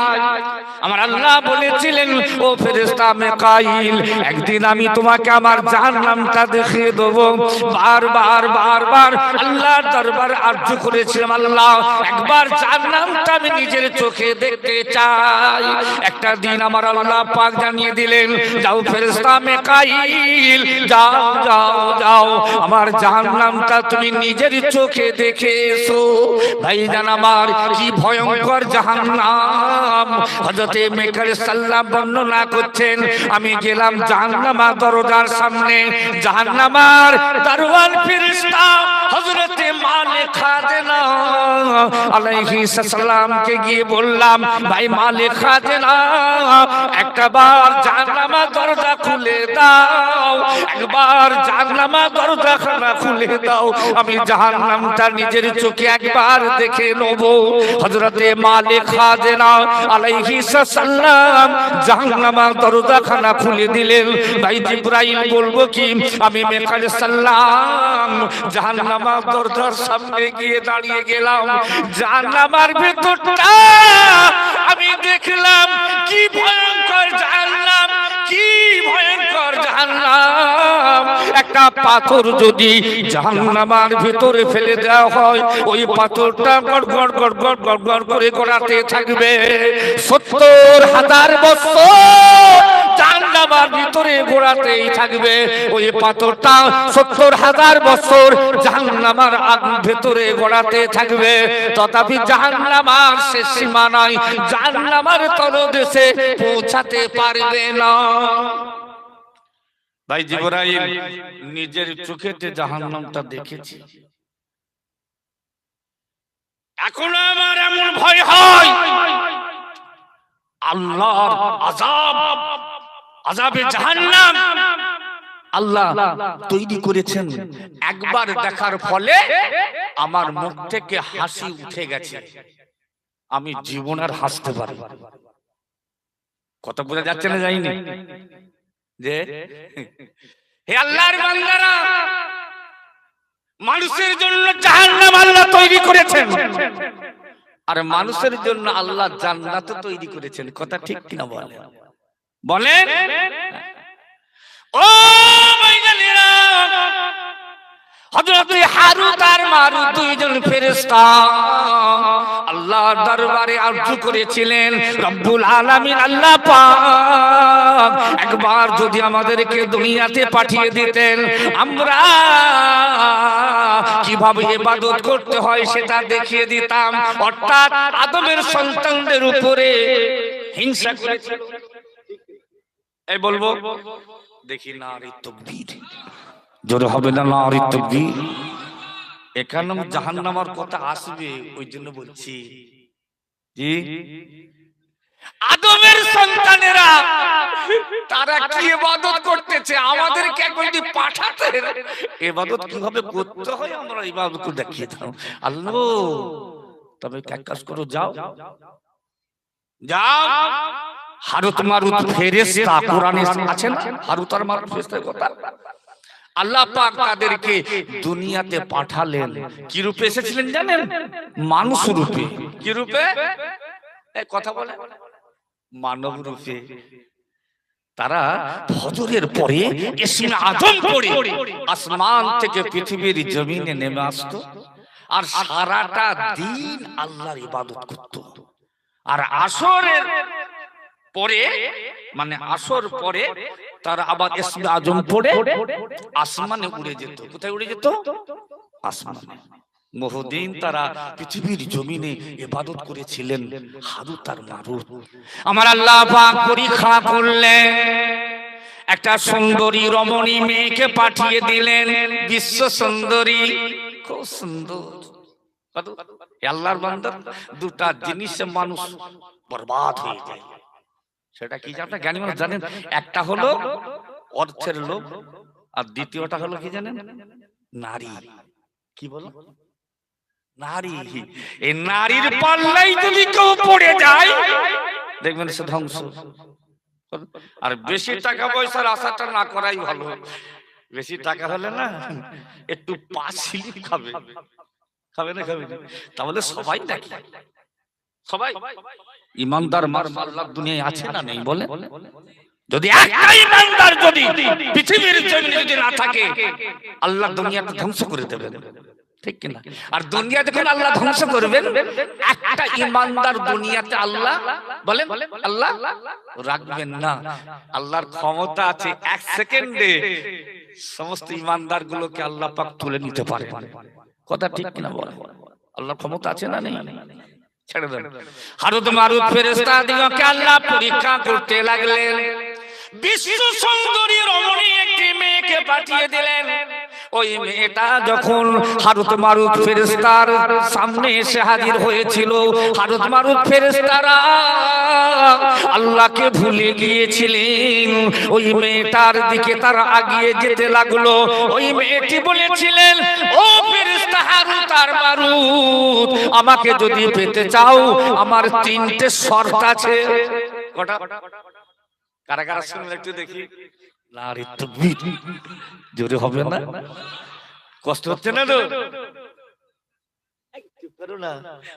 আমার আল্লাহ বলেছিলেন, ও ফেরেশতা মিকাইল, একদিন আমি তোমাকে আমার জাহান্নামটা দেখিয়ে দেব। বারবার বারবার আল্লাহর দরবারে আরজু করেছিলাম, আল্লাহ একবার জাহান্নামটা আমি নিজের চোখে দেখতে চাই। একটা দিন আমার আল্লাহ পাক জানিয়ে দিলেন, যাও ফেরেশতা মিকাইল, যাও যাও যাও, আমার জাহান্নামটা তুমি নিজের চোখে দেখে এসো। ভাইজান আমার, কি ভয়ঙ্কর জাহান্নাম! হযরতে মিকাইল সাল্লাম বর্ণনা করছেন, আমি গেলাম জাহান্নামের দরজার সামনে, জাহান্নামের দারওয়ান ফেরেশতা হযরতে মালিক খাজনা আলাইহিস সালামকে গিয়ে বললাম, ভাই মালিক খাজনা, একবার জাহান্নামের দরজা খুলে দাও, একবার জাহান্নামের দরজাখানা খুলে দাও, আমি জাহান্নামটা নিজের চোখে একবার দেখে নেব। হযরতে মালিক খাজনা আলাইহিস সালাম জাহান্নামের দরজাখানা খুলে দিলেন। ভাই জিবরাইল বলবো কি, আমি মিকাইল সাল্লাম জাহান্নামের দরজার সামনে গিয়ে দাঁড়িয়ে গেলাম, জাহান্নামের ভেতরটা আমি দেখলাম, কি ভয়ঙ্কর জাহান্নাম, কি ভয়ঙ্কর জাহান্নাম! একটা পাথর যদি জাহান্নামের ভিতরে ফেলে দেওয়া হয়, ওই পাথরটা গড় গড় গড় গড় গড় গড় করে গড়াতে থাকবে। 70,000 বছর জাহান্নামের ভিতরে গোড়াতেই থাকবে। ওই পাথরটা 70,000 বছর জাহান্নামের ভেতরে গোড়াতে থাকবে। তথাপি জাহান্নামের শেষ সীমা নাই, জাহান্নামের তলদেশে পৌঁছাতে পারবে না। ভাই জিবরাইল নিজের চোখেতে জাহান্নামটা দেখেছি। এখন আমার এমন ভয় হয়, আল্লাহর আযাব, আযাবে জাহান্নাম আল্লাহ তৈরি করেছেন। একবার দেখার ফলে আমার মুখ থেকে হাসি উঠে গেছে, আমি জীবন আর হাসতে পারি। কথা বোঝা যাচ্ছে না? যায়নি যে হে আল্লাহর বান্দারা, মানুষের জন্য জাহান্নাম আল্লাহ তৈরি করেছেন, আর মানুষের জন্য আল্লাহ জান্নাত তৈরি করেছেন। কথা ঠিক কিনা বলেন? বলেন। ও ভাইজানেরা, হযরত হারুত আর মারুত দুইজন ফেরেশতা আল্লাহর দরবারে আরজু করেছিলেন, রব্বুল আলামিন আল্লাহ পাক একবার যদি আমাদেরকে দুনিয়াতে পাঠিয়ে দিতেন, আমরা কিভাবে ইবাদত করতে হয় সেটা দেখিয়ে দিতাম। অর্থাৎ আদমের সন্তানদের উপরে হিংসা করেছিল। এই বলবো, দেখি নারী তাকবীর, জোরে হবে না নারী তাকবীর? এখানে জাহান্নামের কথা আসবে, ওই জন্য বলছি। জি, আদমের সন্তানেরা তারা কি ইবাদত করতেছে, আমাদেরকে একবার যদি পাঠাতে ইবাদত কিভাবে করতে হয় আমরা ইবাদত করে দেখিয়ে দাও। আল্লাহ তবে এক কাজ করো, যাও যাও হারুত মারুত ফেরেশতা কোরআনে আছে না, হারুত আর মারুত ফেরেশতার কথা। আল্লাহ পাক তাদেরকে দুনিয়াতে পাঠালেন, কি রূপে এসেছিলেন জানেন? মানুষ রূপে। কি রূপে? এই কথা বলে মানব রূপে। তারা ফজরের পরে ইসমে আজম পড়ে আসমান থেকে পৃথিবীর জমিনে নেমে আসতো, আর সারাটা দিন আল্লাহর ইবাদত করত। আর আসরের পরে, মানে আসর পরে তারা আবার ইসমে আজম পড়ে আসমানে উড়ে যেত। কোথায় উড়ে যেত? আসমানে। বহুদিন তারা পৃথিবীর জমিনে ইবাদত করেছিলেন হারুত আর মারুত। আমার আল্লাহ পাক পরীক্ষা করলেন, একটা সুন্দরী রমণী মেয়েকে পাঠিয়ে দিলেন, বিশ্ব সুন্দরী, খুব সুন্দর। আল্লাহর বান্দা, দুটা জিনিসে মানুষ বরবাদ হয়ে যায়। সেটা কি আপনারা জ্ঞানী মানুষ জানেন? একটা হলো অর্থের লোভ, আর দ্বিতীয়টা হলো কি জানেন? নারী। কি বলো? নারী। এই নারীর পাল্লাই যদি কেউ পড়ে যায় দেখবেন সে ধ্বংস। আর বেশি টাকা পয়সার আশাটা না করাই ভালো। বেশি টাকা হলে না একটু পাঁচিলি খাবে, খাবে না? খাবে না? তাহলে সবাই দেখে, সবাই ইমানদার আল্লাহর দুনিয়ায় আছে না নেই? বলে যদি একটা ইমানদার যদি পৃথিবীর জমিনে যদি না থাকে, আল্লাহ দুনিয়াকে ধ্বংস করে দেবেন, ঠিক কিনা? আর দুনিয়া যখন আল্লাহ ধ্বংস করবেন, একটা ইমানদার দুনিয়াতে আল্লাহ বলেন আল্লাহ রাখবেন না। আল্লাহর ক্ষমতা আছে এক সেকেন্ডে সমস্ত ইমানদার গুলোকে আল্লাহ পাক তুলে নিতে পারে। কথা ঠিক কিনা বলে? আল্লাহর ক্ষমতা আছে না নেই? ছেড়ে দেন। হারুত মারুত ফেরেশতা দিগকে আল্লাহ পরীক্ষা করতে লাগলেন। বিশ্ব সুন্দরী রমণী একটি মেয়েকে পাঠিয়ে দিলেন। ওই মেয়েটা যখন হারুত মারুত ফেরেশতার সামনে এসে হাজির হয়েছিল, হারুত মারুত ফেরেশতারা আল্লাহকে ভুলে গিয়েছিলেন। ওই মেয়েটার দিকে তারা এগিয়ে যেতে লাগলো। ওই মেয়েটি বলেছিলেন, ও ফেরেশতা হারুত আর মারুত, আমাকে যদি পেতে চাও আমার তিনটে শর্ত আছে। কটা? কারা কারা শুনলে একটু দেখি। নারী তাকবীর জোরে হবে না? কষ্ট হচ্ছে না তো?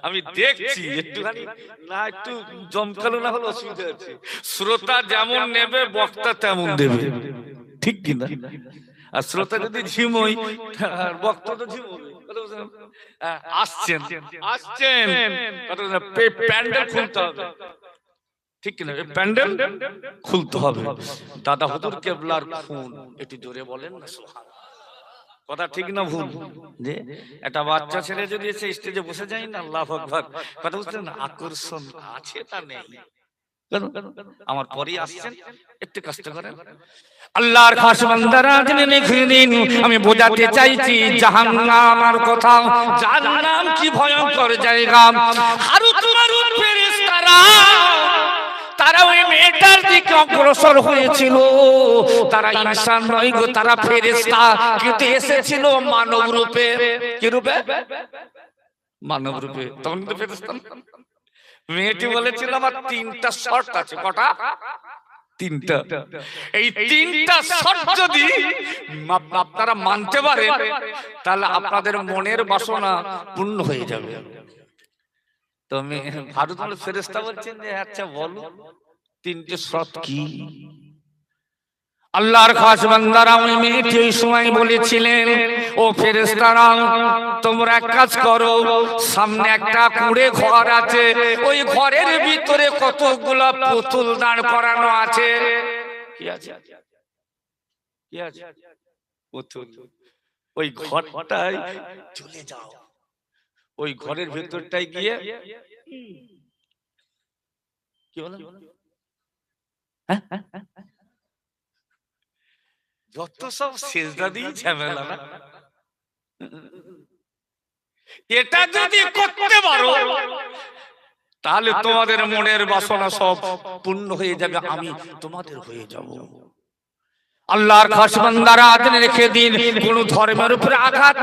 আমি দেখছি একটুখানি না, একটু জমকালো না হলে অসুবিধা আছে। শ্রোতা যেমন নেবে বক্তা তেমন দেবে, ঠিক কিনা? আর শ্রোতা যদি ঝিমোই বক্তা তো ঝিমোবে। আসছেন আসছেন প্যান্ডেল খুলতে হবে, ঠিক কিনা? প্যান্ডেল খুলতে হবে। দাদা হুজুর কেবলার খুন, একটু জোরে বলেন না সুবহানাল্লাহ। কথা ঠিক না ভুল? যে একটা বাচ্চা ছেলে যদি এসে স্টেজে বসে যায় না, আল্লাহু আকবার, কথা বুঝলেন না? আকর্ষণ আছে তা নেই? আমার পরেই আসছেন, একটু কষ্ট করেন। আল্লাহর খাস বান্দারা জেনে নিন, আমি বোঝাতে চাইছি জাহান্নামের কথা। জাহান্নাম কি ভয়ঙ্কর জায়গা। হারুত মারুত ফেরেশতারা তারা ওই মেয়েটার দিকে অগ্রসর হয়েছিল। তারা ইনসান নয় গো, তারা ফেরেশতা, কিন্তু এসেছিল মানব রূপে। কি রূপে? মানব রূপে। তখন তো ফেরেশতা। মেয়েটি বলেছিল আমার তিনটা শর্ত আছে। কটা? তিনটা। এই তিনটা শর্ত যদি আপনারা মানতে পারেন, তাহলে আপনাদের মনের বাসনা পূর্ণ হয়ে যাবে। তো হারুত মারুত ফেরেশতা বলছেন যে আচ্ছা বলো তিনটে শর্ত কি? আল্লাহর খাস বান্দারা ওই মেয়েটি ওই সময় বলেছিলেন, ও ফেরেশতারা তোমরা এক কাজ করো, সামনে একটা কুঁড়ে ঘর আছে, ওই ঘরের ভিতরে কতগুলো পুতুল দাঁড় করানো আছে। কি আছে? কি আছে? পুতুল। ওই ঘরটায় চলে যাও, ওই ঘরের ভেতরটায় গিয়ে কি বলেন? যত সব সেজদা দিয়ে ঝামেলা না, এটা যদি করতে পারো তাহলে তোমাদের মনের বাসনা সব পূর্ণ হয়ে যাবে, আমি তোমাদের হয়ে যাব। আল্লাহর খাস বান্দারা জেনে রেখে দিন, কোন ধর্মের উপরে আঘাত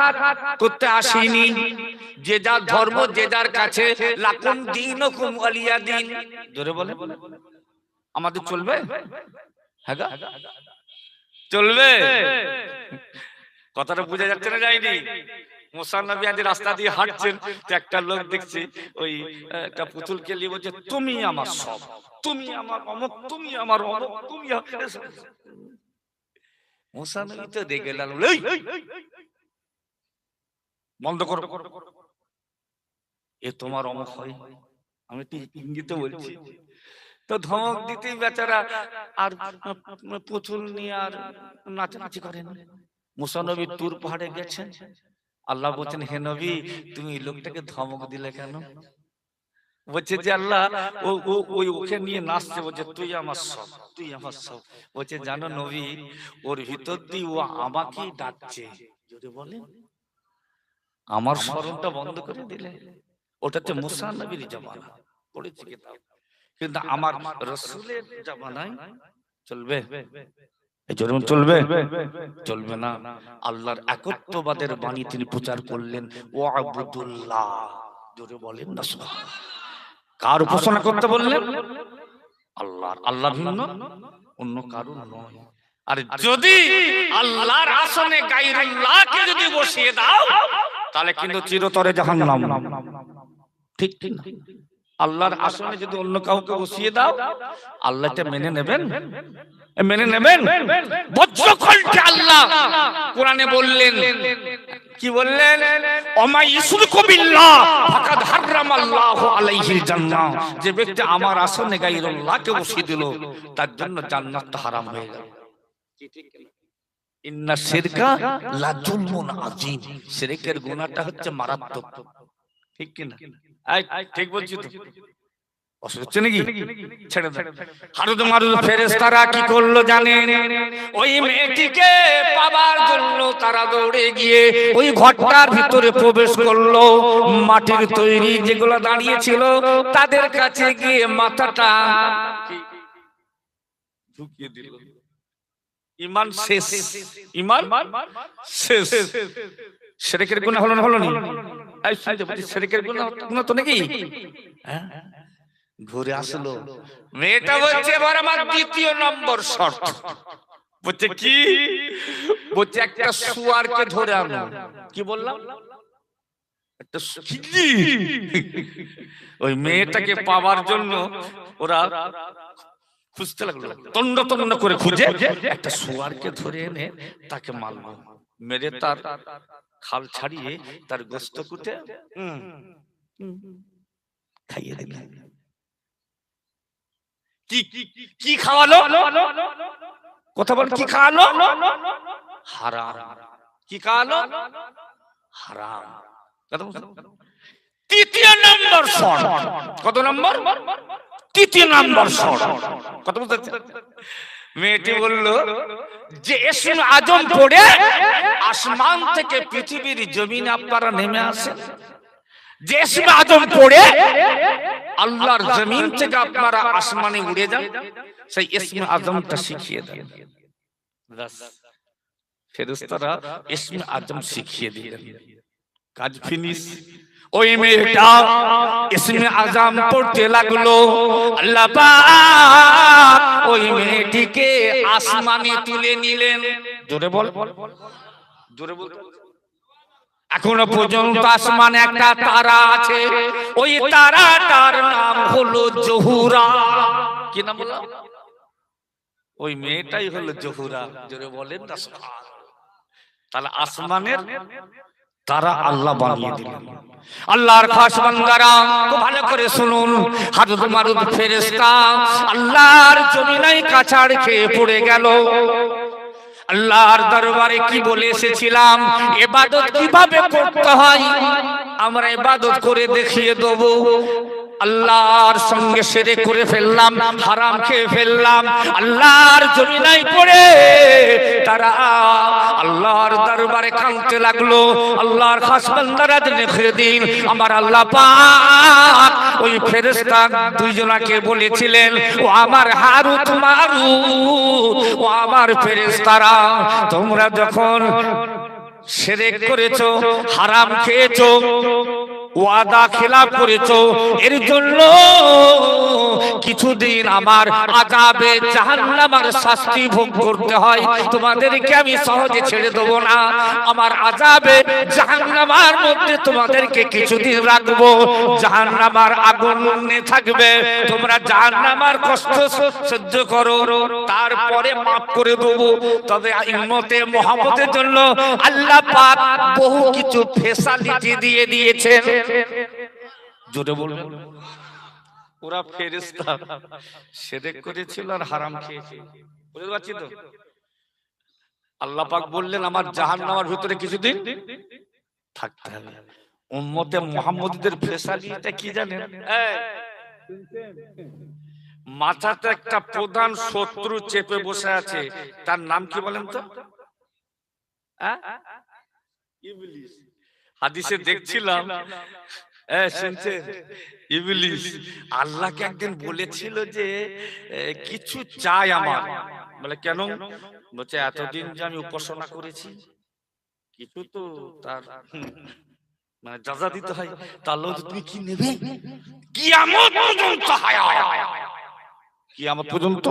করতে আসেনি। যে যার ধর্ম যে যার কাছে, লাকুম দীনুকুম ওয়ালিয়া দীন। জোরে বলে আমাদের চলবে? হ্যাঁ গা? চলবে? কথাটা বোঝা যাচ্ছে না যায়নি? মুসা নবী আজ রাস্তা দিয়ে হাঁটছেন, তো একটা লোক দেখছে ওই একটা পুতুলকে নিয়ে বলছে তুমি আমার সব, তুমি আমার অমুক, তুমি আমার অমুক, তুমি মুসা নবী তো দেখে লাগলো বন্ধ করো, এ তোমার অমুক হয়, আমি তো ইঙ্গিতে বলছি। তো ধমক দিতেই বেচারা আর পুতুল নিয়ে আর নাচানাচি করেন। মুসা নবী তুর পাহাড়ে গেছেন, আল্লাহ বলছেন হে নবী তুমি লোকটাকে ধমক দিলে কেন? বলছে যে আল্লাহ ওকে নিয়ে নাচছে, বলছে তুই আমার সব, তুই আমার সব। বলছে জানো নবী ওর ভিতর দিয়ে ও আমাকেই ডাকছে, যদি বলেন আমার স্মরণটা বন্ধ করে দিলে। ওটা তো মুসা নবীর জামানা, পড়েছি কিতাব, কিন্তু আমার রাসূলের জামানায় চলবে? চলবে? চলবে না। আল্লাহর একত্ববাদের বাণী তিনি প্রচার করলেন, ওয়াবুদুল্লাহ, জোরে বলেন না সুবহানাল্লাহ। কার উপাসনা করতে বললেন? আল্লাহর। আল্লাহ ভিন্ন অন্য কারণ নয়। আর যদি আল্লাহর আসনে গায়রুল্লাহকে যদি বসিয়ে দাও তাহলে কিন্তু চিরতরে জাহান্নাম। ঠিক ঠিক না? আল্লাহর আসনে যদি অন্য কাউকে বসিয়ে দাও আল্লাহটা মেনে নেবেন? মেনে নেবেন? বজ্রকণ্ঠে আল্লাহ কোরআনে বললেন, কি বললেন? ওমা ইশরিকু বিল্লাহ ফাকাদ হারামাল্লাহু আলাইহিল জান্নাহ, যে ব্যক্তি আমার আসনে গায়রুল্লাহকে বসিয়ে দিল তার জন্য জান্নাতটা হারাম হয়ে গেল। কি ঠিক না? ইন্না শিরকা লা যুলমুন আযীম, শিরকের গুনাহটা হচ্ছে মারাত্মক। ঠিক কি না? ঠিক বলছি তো? অসুবিধা নাকি? ছেড়ে দেন। হারুদ মারুদ ফেরেশতারা কি করলো জানেন? ওই মেয়েটিকে পাবার জন্য তারা দৌড়ে গিয়ে ওই ঘরটার ভিতরে প্রবেশ করলো। মাটির তৈরি যেগুলো দাঁড়িয়ে ছিল তাদের কাছে গিয়ে মাথাটা ঢুকিয়ে দিল। ঈমান শেষ, ঈমান শেষ। শিরকের গুনাহ হলো না? হলো না? এই শুনতে বলছি শিরকের গুনাহ তো নাকি? হ্যাঁ, ঘুরে আসলো। মেয়েটা বলছে এবার আমার দ্বিতীয় নম্বর শর্ত। বলছে কি? বলছে একটা শুয়ারকে ধরে আনো। কি বললাম? একটা ওই মেয়েটাকে পাওয়ার জন্য ওরা খুঁজতে লাগলো, তন্ড তন্ড করে খুঁজে একটা শুয়ারকে ধরে এনে তাকে মারলো। মেরে তার খাল ছাড়িয়ে তার গোস্ত কুটে খাইয়ে দিল। কি খাওয়ালো? কথা বল, কি খাওয়ালো? হারাম। কি খাওয়ালো? হারাম। তৃতীয় নম্বর শর্ত। কত নম্বর? তৃতীয় নম্বর শর্ত। কত বুঝতে? মেয়েটি বলল যে ইসমে আজম পড়ে আসমান থেকে পৃথিবীর জমিনে আপনারা নেমে আসেন, যে ইসমে আজম পড়ে আল্লাহর জমিন থেকে আপনারা আসমানে উড়ে যান, সেই ইসমে আজমটা শিখিয়ে দেন। বাস, ফেরেশতারা ইসমে আজম শিখিয়ে দিলেন, কাজ ফিনিশ। ওই মেয়েটা ইসমে আজম পড়তে লাগলো। আল্লাহ পাক ওই মেয়েটিকে আসমানে তুলে নিলেন। জোরে বল, জোরে বল। এখনো পর্যন্ত আসমানে একটা তারা আছে, ওই তারাটার নাম হলো জোহরা। কি নাম বললাম? ওই মেয়েটাই হলো জোহরা। জোরে বলেন না সুবহানাল্লাহ। তাহলে আসমানের তারা আল্লাহ বানিয়ে দিলেন। আল্লাহর খাস বান্দারা খুব ভালো করে শুনুন, হারুদ মারুদ ফেরেশতা আল্লাহর জমিনায় কাছাড় খেয়ে পড়ে গেল। আল্লাহর দরবারে কি বলে এসেছিলাম, ইবাদত কিভাবে করতে হয় আমরা ইবাদত করে দেখিয়ে দেব। আল্লাহর সঙ্গে শিরক করে ফেললাম, হারাম খেয়ে ফেললাম। আল্লাহর জমিনায় পড়ে তারা আল্লাহর দরবারে কাঁদতে লাগলো। আল্লাহর খাস বান্দারা দেখে দিন আমার আল্লাহ পাক ওই ফেরেশতা দুইজনাকে বলেছিলেন, ও আমার হারুত মারুত, ও আমার ফেরেশতারা, তোমরা যখন শিরক করেছো, হারাম খেয়েছো, ওয়াদা খেলাফ করেছো, এর জন্য কিছুদিন আমার আযাবে জাহান্নামের শাস্তি ভোগ করতে হয়। তোমাদেরকে আমি সহজে ছেড়ে দেব না, আমার আযাবে জাহান্নামের মধ্যে তোমাদেরকে কিছুদিন রাখবো, জাহান্নামের আগুনে থাকবে, তোমরা জাহান্নামের কষ্ট সহ্য করো, তারপরে মাফ করে দেবো। তবে উম্মতে মুহাম্মদের জন্য আল্লাহ পাক বহু কিছু ফেসালিটি দিয়ে দিয়েছেন। জোরে বলুন। ওরা ফেরেশতা শিরক করেছিল আর হারাম খেয়েছিল, বুঝতে পারছি তো। আল্লাহ পাক বললেন আমার জাহান্নামের ভিতরে কিছুদিন থাকতে হবে। উম্মতে মুহাম্মদীদের ফেসালিটিটা কি জানেন? মাথাতে একটা প্রধান শত্রু চেপে বসে আছে, তার নাম কি বলেন তো? ইবলিস। হাদিসে দেখছিলাম, শুনছেন, ইবলিস আল্লাহকে একদিন বলেছিল যে কিছু চাই আমার। বলে কেন? বলছে এতদিন যে আমি উপাসনা করেছি, কিছু তো তার মানে যাজা দিতে হয়, তাহলে তুমি কি নেবে? কিয়ামত পর্যন্ত কিয়ামত পর্যন্ত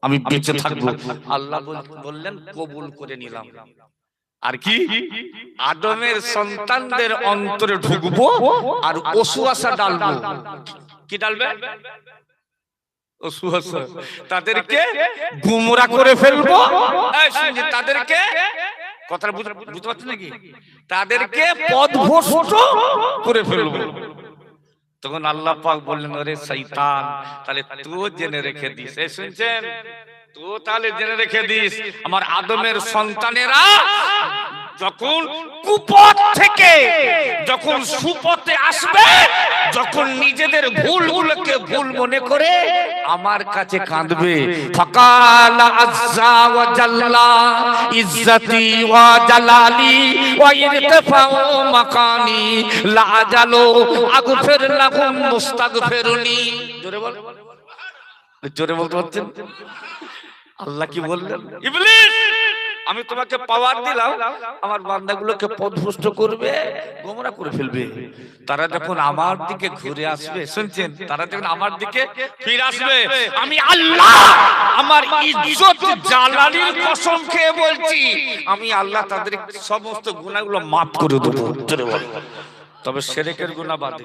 আমি বেঁচে থাকবো। আল্লাহ বললেন কবুল করে নিলাম। আর কি? আদমের সন্তানদের অন্তরে ঢুকবো আর ওয়াসওয়াসা ডালবো। কি ডালবে? ওয়াসওয়াসা। তাদেরকে গুমরা করে ফেলবো। তাদেরকে কথা বুঝতে পারছেন নাকি? তাদেরকে পথভ্রষ্ট করে ফেলবো। তখন আল্লাহ পাক বললেন ওরে শয়তান, তাহলে তুই জেনে রেখে দিস, শুনছেন, তুই তাহলে জেনে রেখে দিস আমার আদমের সন্তানেরা যখন কুপথ থেকে যখন সুপথে আসবে, যখন নিজেদের ভুলগুলোকে ভুল মনে করে আমার কাছে কাঁদবে, ফাকালা আযজা ওয়া জাল্লা ইজ্জতি ওয়া জালালি ওয়া ইরতিফাউ মাকানি লা আজালু আগফির লাহুম মুস্তাগফিরুনি। জোরে বল, জোরে বলতে পারছেন? আল্লাহ কি বললেন? ইবলিস আমি তোমাকে পাওয়ার দিলাম, আমার বান্দাগুলোকে পথভ্রষ্ট করবে, গোমরা করে ফেলবে। তারা যখন আমার দিকে ঘুরে আসবে, শুনছেন, তারা যখন আমার দিকে ফিরে আসবে, আমি আল্লাহ আমার ইজ্জত জালালির কসম খেয়ে বলছি, আমি আল্লাহ তাদের সমস্ত গুনাহগুলো মাফ করে দেবো। তবে শিরকের গুনাহ বাদে।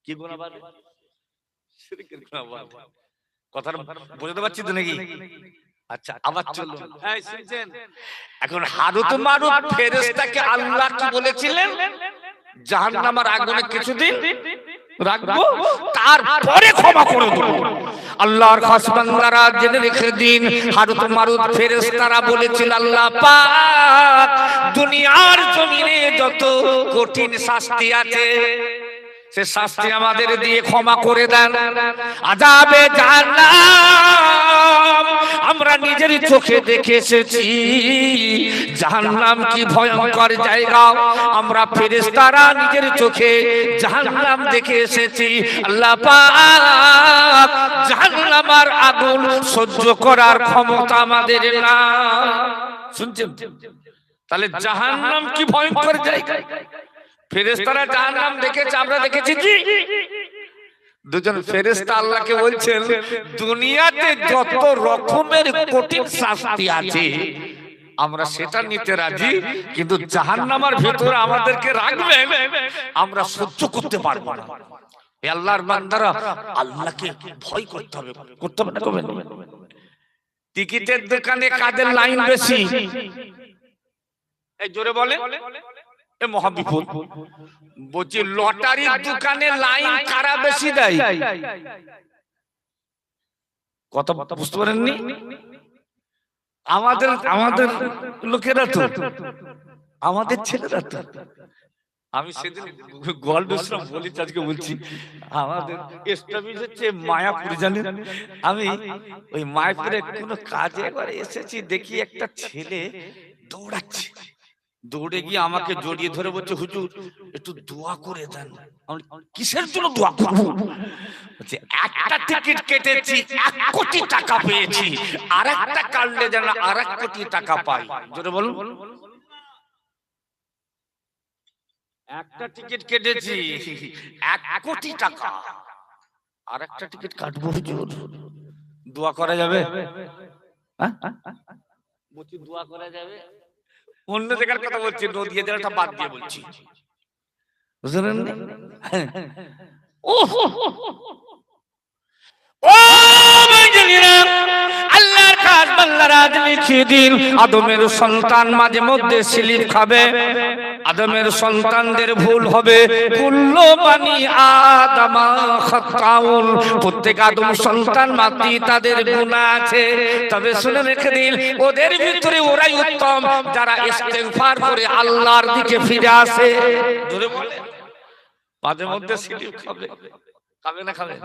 কি গুনাহ বাদে? শিরকের গুনাহ বাদে। কথাটা বুঝতে পারছি তো নাকি? আচ্ছা আবার চলুন। শুনছেন, এখন হারুত মারুত ফেরেশতাকে আল্লাহ কি বলেছিলেন? জাহান্নামের আগুনে কিছুদিন রাখবো, তারপরে ক্ষমা করে দেব। আল্লাহর খাস বান্দারা জেনে রেখে দিন, হারুত মারুত ফেরেশতারা বলেছিল আল্লাহ পাক দুনিয়ার জমিনে যত কঠিন শাস্তি আছে সে শাস্তি আমাদের দিয়ে ক্ষমা করে দেন। আযাবে জাহান্নাম আমরা নিজের চোখে দেখে এসেছি, জাহান্নাম কি ভয়ঙ্কর জায়গা, আমরা ফেরেশতারা নিজের চোখে জাহান্নাম দেখে এসেছি। আল্লাহ পাক জাহান্নামের আগুন সহ্য করার ক্ষমতা আমাদের না। শুনছেন? তাহলে জাহান্নাম কি ভয়ঙ্কর জায়গা, ফেরেশতারা জাহান্নাম দেখেছে, আমরা দেখেছি জি। দুজন ফেরেশতা আল্লাহকে বলছেন দুনিয়াতে যত রকমের কঠিন শাস্তি আছে আমরা সেটা নিতে রাজি, কিন্তু জাহান্নামের ভিতরে আমাদেরকে রাখবে আমরা সহ্য করতে পারবো না। হে আল্লাহর বান্দারা, আল্লাহকে ভয় করতে হবে, করতে হবে না? করবেন? টিকিটের দোকানে কাদের লাইন বেশি? এই জোরে বলে মহাবিপুল বলছি, লটারির দোকানে লাইন কারা বেশি দেয়? কথা বুঝতে পারেননি? আমাদের আমাদের লোকেরা তো, আমাদের ছেলেরা তো। আমি সেদিন গল্প বলি, আজকে বলছি, আমাদের এস্টাবলিশ হচ্ছে মায়াপুর, জানেন? আমি ওই মায়াপুরে কোনো কাজে একবার এসেছি, দেখি একটা ছেলে দৌড়াচ্ছে, দৌড়ে গিয়ে আমাকে জড়িয়ে ধরে বলছে হুজুর একটু দোয়া করে দেন। কিসের জন্য দোয়া করব? বলছে একটা টিকিট কেটেছি 1 কোটি টাকা পেয়েছি, আর একটা কাটলে যেন আর 1 কোটি টাকা পাই। জোরে বলুন। একটা টিকিট কেটেছি 1 কোটি টাকা, আর একটা টিকিট কাটবো হুজুর, দোয়া করা যাবে? হ্যাঁ? বলছি দোয়া করা যাবে? অন্য জায়গার কথা বলছি, নদীয়া জায়গাটা বাদ দিয়ে বলছি, বুঝলেন? ও আল্লাহর কাজ বান্দারা লিখে দিন, আদমের সন্তান মাঝে মধ্যে স্লিপ খাবে, আদমের সন্তানদের ভুল হবে, কুল্লু বানি আদমা খাতাউন, প্রত্যেক আদম সন্তান মাতি তাদের গুনাহ আছে, তবে শুনে রেখে দিন ওদের ভিতরে ওরাই উত্তম যারা ইস্তেগফার করে আল্লাহর দিকে ফিরে আসে। জোরে বলে, মাঝে মধ্যে স্লিপ খাবে, খাবে না খাবে?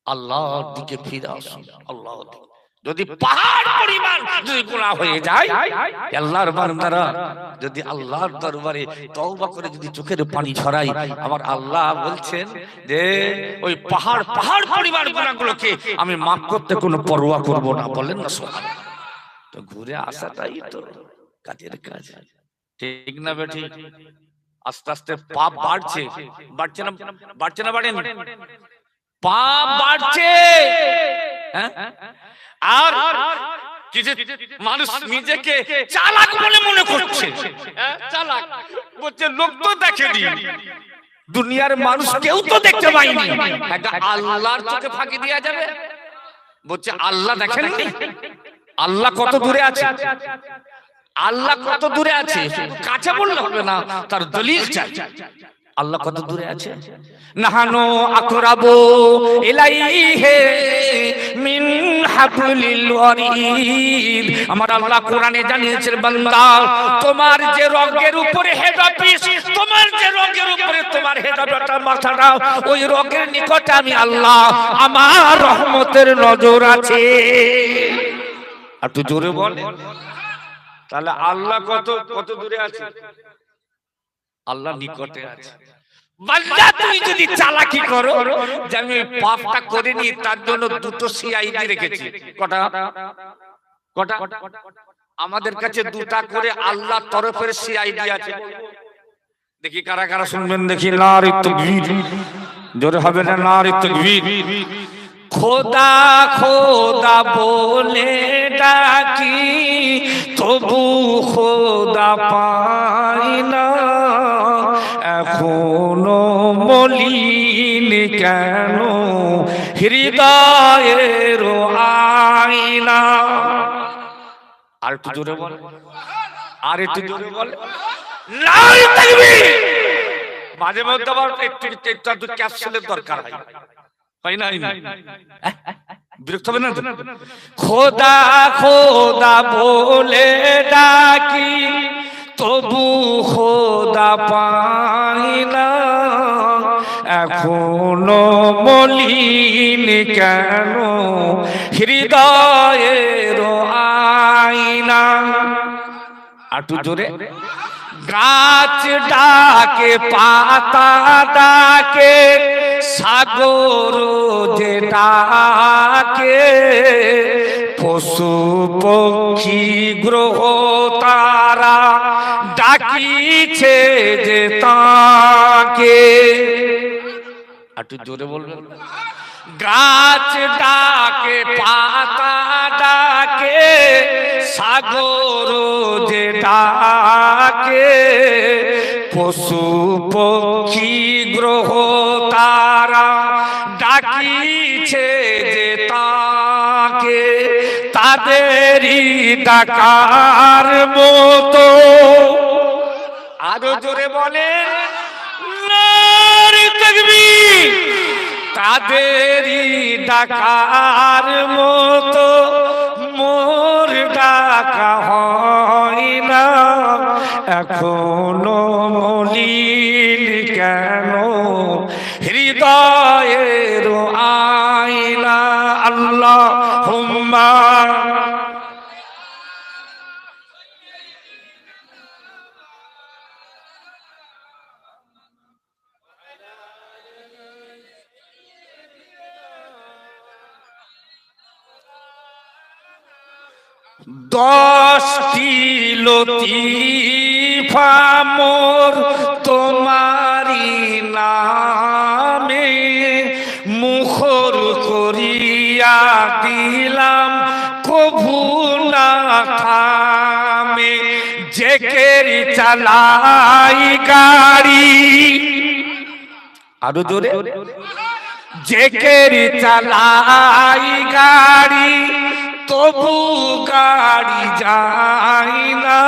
আল্লাহর দিকে ফিরে আসুন, আল্লাহর দিকে। যদি পাহাড় পরিমাণ যদি গুনাহ হয়ে যায়, আল্লাহর বান্দারা যদি আল্লাহর দরবারে তওবা করে যদি চোখের পানি ছড়াই, আমার আল্লাহ বলছেন যে ওই পাহাড় পরিমাণ গুনাহগুলোকে আমি মাফ করতে কোনো পরোয়া করব না। বলেন না সুবহানাল্লাহ? তো ঘুরে আসাটাই তো কাজের কাজ, ঠিক না বেঠি? আস্তে আস্তে পাপ বাড়ছে, বাড়ছে না? বাড়ছে না বাড়েন? পাপ বাড়ছে, হ্যাঁ? আর কিছু মানুষ নিজেকে চালাক বলে মনে করছে, চালাক বলছে লোক তো দেখেনি, দুনিয়ার মানুষ কেউ তো দেখতে পায়নি, একটা আল্লাহর চোখে ফাঁকি দেওয়া যাবে? বলছে আল্লাহ দেখেননি, আল্লাহ কত দূরে আছে, আল্লাহ কত দূরে আছে, কাছে বললে হবে না, তার দলিল চাই। আল্লাহ কত দূরে আছে? নাহানু আকরাবু ইলাইহি মিন হাবলিল ওয়ারিদ। আমার আল্লাহ কোরআনে জানিয়েছেন, বান্দা তোমার যে রগের উপরে হেড অফিস, তোমার যে রগের উপরে তোমার হেড অফিসটা মাথাটা, ওই রগের নিকটে আমি আল্লাহ আমার রহমতের নজর আছে। আর তুই জোরে বল, তাহলে আল্লাহ কত দূরে আছে? আল্লাহ নিকটে আছে। বান্দা তুই যদি চালাকি করো যে আমি পাপটা করে নি, তার জন্য দুটো সিআইডি রেখেছি। কটা? আমাদের কাছে দুটা করে আল্লাহর তরফের সিআইডি আছে। দেখি কারা কারা শুনবেন, দেখি। নারে তাকবীর, জোরে হবে না? নারে তাকবীর। খোদা খোদা বলে ডাকি, তবু খোদা পাই না, এখনো মলিন কেন হৃদয়ের আয়না। আর একটু জোরে বল, আর একটু জোরে বল। নারে তাকবীর। মাঝে মধ্যে আবার একটু ক্যাপসুলের দরকার হয়, হয় না? বিরক্ত হবে না? খোদা খোদা বলে ডাকি, তবু খোদা পাই না, এখনো মলিন কেন হৃদয়ের আয়না। আটু জোরে। গাছ ডাকে, পাতা ডাকে, সাগর যে ডাকে, পশু পক্ষী গ্রহ তারা ডাকিছে যে তাকে। একটু জোরে বলবেন। গাছ ডাকে, পাতা ডাকে, সাগর যে ডাকে, পশু পক্ষী গ্রহ তারা ডাকিছে যে তাকে, তাদেরই ডাকার মতো। আরো জোরে বলে নারে তাকবীর। তাদেরই ডাকার মতো মোর ডাকা হয় না, এখনো মলিন কেন হৃদয়ের আয়না। আল্লাহুম্মা 10টি লতিফা মোর তোমারি নামে মুখর করিয়া দিলাম কভু না থামে। জেকের চালাই গাড়ি, আরো জোরে, জেকের চালাই গাড়ি তবু গাড়ি যায় না।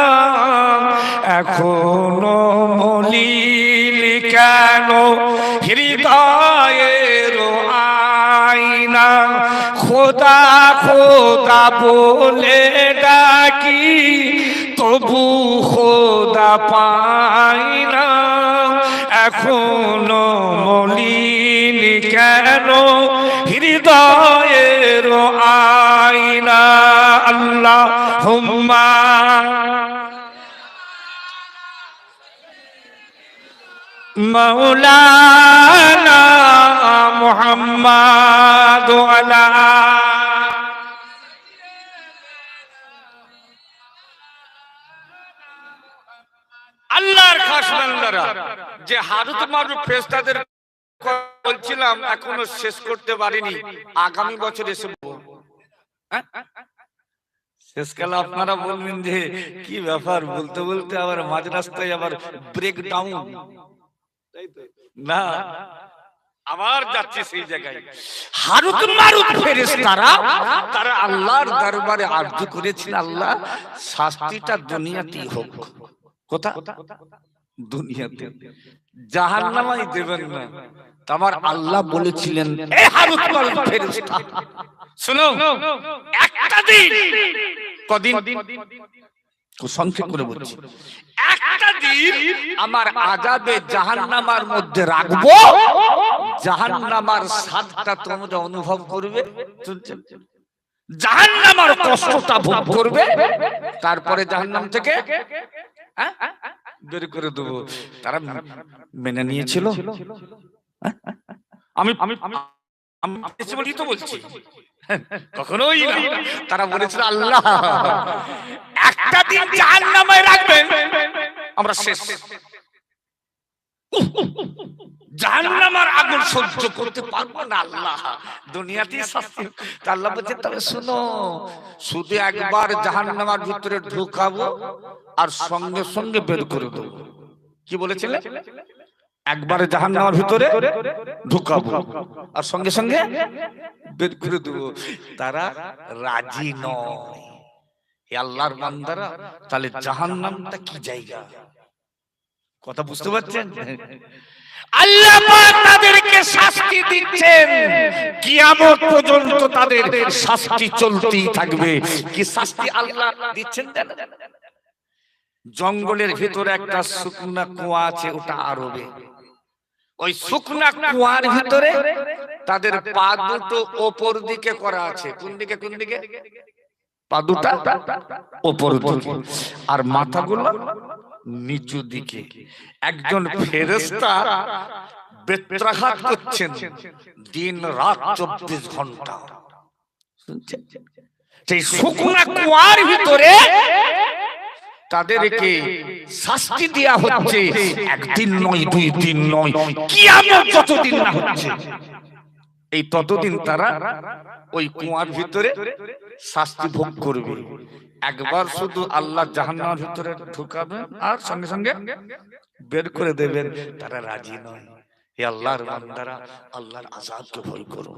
এখনো মলিন কেন হৃদয়ের আয়না, খোদা খোদা বলে ডাকি তবু খোদা পাই না। এখনো মলিন কেন হৃদয়ের আয়না। আল্লাহুম্মা মাওলানা মুহাম্মাদ আলা আল্লাহর খাস বান্দারা। যে হারুত মারুত ফেরেশতাদের বলছিলাম এখনো শেষ করতে পারিনি, আগামী বছর এসে শেষকালে আপনারা বলবেন যে কি ব্যাপার, বলতে বলতে আবার মাঝ রাস্তায় আবার ব্রেক ডাউন। না, আবার যাচ্ছে সেই জায়গায়। হারুত মারুত ফেরেশতারা তারা আল্লাহর দরবারে আরজু করেছিল, আল্লাহ শাস্তিটা দুনিয়াতেই হোক। কোথা? দুনিয়াতে, জাহান্নামায় দেবেন না। আমার আল্লাহ বলেছিলেন, এ হারুত মারুত ফেরেশতা শুনো, একটা দিন, কদিন সংক্ষেপ করে বলছি, একটা দিন আমার আযাবে জাহান্নামের মধ্যে রাখবো, জাহান্নামের স্বাদটা তোমরা অনুভব করবে, জাহান্নামের কষ্টটা ভোগ করবে, তারপরে জাহান্নাম থেকে বের করে দেবো। তারা মেনে নিয়েছিল। আমি বলি তো বলছি, কখনোই না। তারা বলেছিল আল্লাহ একটা দিন জাহান্নামে রাখবেন, আমরা শেষ। জাহান্নামের আগুন সহ্য করতে পারবো না আল্লাহ, দুনিয়াতেই শাস্তি। আল্লাহ বলছে তবে শুনো, শুধু একবার জাহান্নামের ভিতরে ঢুকাবো আর সঙ্গে সঙ্গে বের করে দেবো। কি বলেছিলেন? একবারে জাহান্নামের ভিতরে ঢুকাবো আর সঙ্গে সঙ্গে বের করে দেবো। তারা রাজি নয়। হে আল্লাহর বান্দারা, তাহলে জাহান্নামটা কি জায়গা, কথা বুঝতে পারছেন? আল্লাহ পাক তাদেরকে শাস্তি দিচ্ছেন, কিয়ামত পর্যন্ত তাদের শাস্তি চলতেই থাকবে। কি শাস্তি আল্লাহ দিচ্ছেন জানেন? জঙ্গলের ভিতরে একটা শুকনা কুয়া আছে, ওটা আরবে। ওই শুকনা কুয়ার ভিতরে তাদের পা দুটো ওপর দিকে করা আছে। কোন দিকে? কোন দিকে? পা দুটো ওপর দিকে আর মাথাগুলো নিচু দিকে। একজন ফেরেশতা বেত্রাঘাত করছেন দিন রাত 24 ঘন্টা। শুনছেন? সেই শুকনা কুয়ার ভিতরে তাদেরকে শাস্তি দেয়া হচ্ছে, একদিন নয়, 2 দিন নয়, কিয়ামত যতদিন না হচ্ছে এই ততদিন তারা ওই কুয়ার ভিতরে শাস্তি ভোগ করবে। একবার শুধু আল্লাহ জাহান্নামের ভিতরে ঢুকাবেন আর সঙ্গে সঙ্গে বের করে দেবেন। তারা রাজি নয়। হে আল্লাহর বান্দারা, আল্লাহর আযাবকে ভয় করো।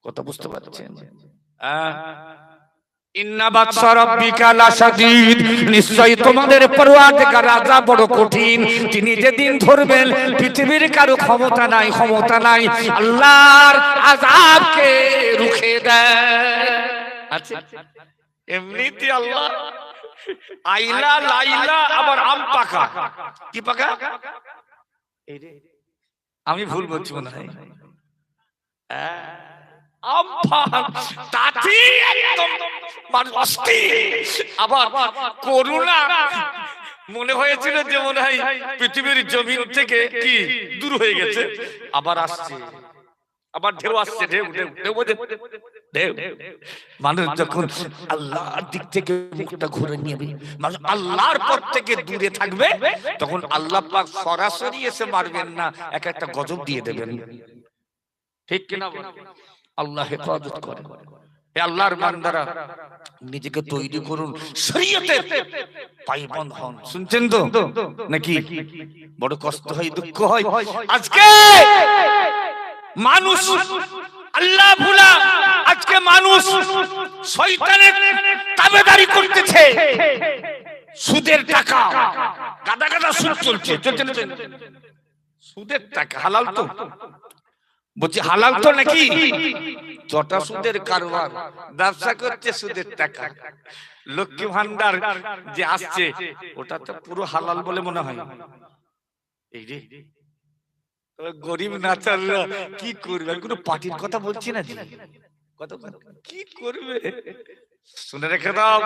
কথা বুঝতে পারছেন? ইন্না বাতশা রাব্বিকা লাশাদীদ, নিশ্চয়ই তোমাদের পরওয়ারদিগার আযাব বড় কঠিন। তিনি যেদিন ধরবেন পৃথিবীর কারো ক্ষমতা নাই, ক্ষমতা নাই আল্লাহর আযাবকে রুখে দেয়। আচ্ছা, এমনিতে আল্লাহ আইলা লাইলা আবার আম পাকা। কি পাকা? আমি ভুল বলছি মনে হয়। আবার করুণা মনে হয়েছিল যে মনে হয় পৃথিবীর জমিন থেকে কি দূর হয়ে গেছে, আবার আসছে, আবার ঢেউ আসছে, ঢেউ ঢেউ ঢেউ মানুষ যখন আল্লাহর দিক থেকে মুখটা ঘুরে নেবে, মানুষ আল্লাহর পর থেকে দূরে থাকবে, তখন আল্লাহ পাক সরাসরি এসে মারবেন না, এক একটা গজব দিয়ে দেবেন। ঠিক কিনা? আল্লাহ হেফাজত করে। হে আল্লাহর বান্দারা, নিজেকে তৈরি করুন, শরীয়তের পাইবন্দ হন। শুনছেন তো নাকি? বড় কষ্ট হয়, দুঃখ হয়। আজকে মানুষ আল্লাহ ভুলা, আজকে মানুষ শয়তানের তাবেদারি করতেছে। সুদের টাকা, গাদা গাদা সুদ চলছে। সুদের টাকা হালাল তো? বলছি হালাল তো নাকি? জটা সুদের কারবার, ব্যবসা করছে সুদের টাকা। লক্ষ্মী ভান্ডার যে আসছে, ওটা তো পুরো হালাল বলে মনে হয়। এই রে গরিব নাচাররা কি করবে? আমি কোনো পার্টির কথা বলছি না, কি করবে শুনে রেখে দাও।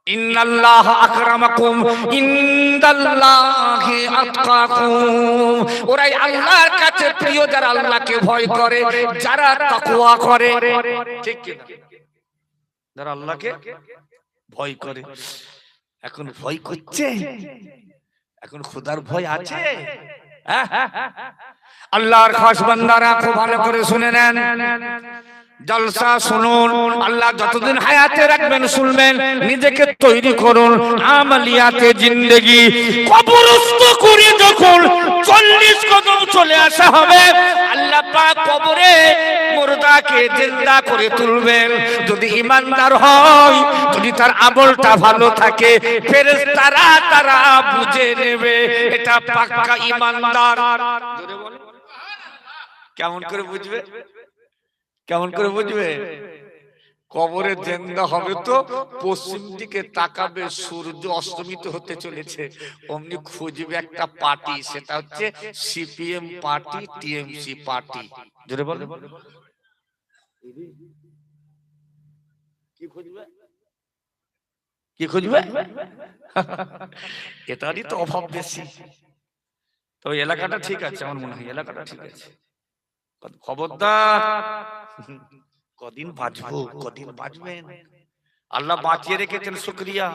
ইন্নাল্লাহ আকরামাকুম ইনদাল্লাহি আতকাকুম। ওরাই আল্লাহর কাছে প্রিয় যারা আল্লাহকে ভয় করে, যারা তাকওয়া করে। ঠিক কি না? যারা আল্লাহকে ভয় করে। এখন ভয় করছে? এখন খোদার ভয় আছে? আল্লাহর খাস বান্দারা খুব ভালো করে শুনে নেন, জলসা শুনুন। আল্লাহ যতদিন হায়াতে রাখবেন শুনবেন। নিজেকে তৈরি করুন আমালিয়াতে জিন্দেগি। কবরস্থ করে যখন 40 কদম চলে আসা হবে, আল্লাহ পাক কবরে মুর্দাকে জিন্দা করে তুলবেন। যদি ঈমানদার হয়, যদি তার আমলটা ভালো থাকে, ফেরেশতারা তারা বুঝে নেবে এটা পাক্কা ঈমানদার। জোরে বলে কেমন করে বুঝবে? কেমন করে বুঝবে? কবরে জিন্দা হবে তো পশ্চিম দিকে তাকাবে, সূর্য অস্তমিত হতে চলেছে, অমনি খুঁজবে একটা পার্টি, সেটা হচ্ছে সিপিএম পার্টি, টিএমসি পার্টি। জোরে বলে কি খুঁজবে? কি খুঁজবে? এটারই তো অভাব বেশি। তো এলাকাটা ঠিক আছে, আমার মনে হয় এলাকাটা ঠিক আছে। খবরদার, কদিন বাঁচবো, কদিন বাঁচবেন। আল্লাহ বাঁচিয়ে রেখেছেন, শুকরিয়া।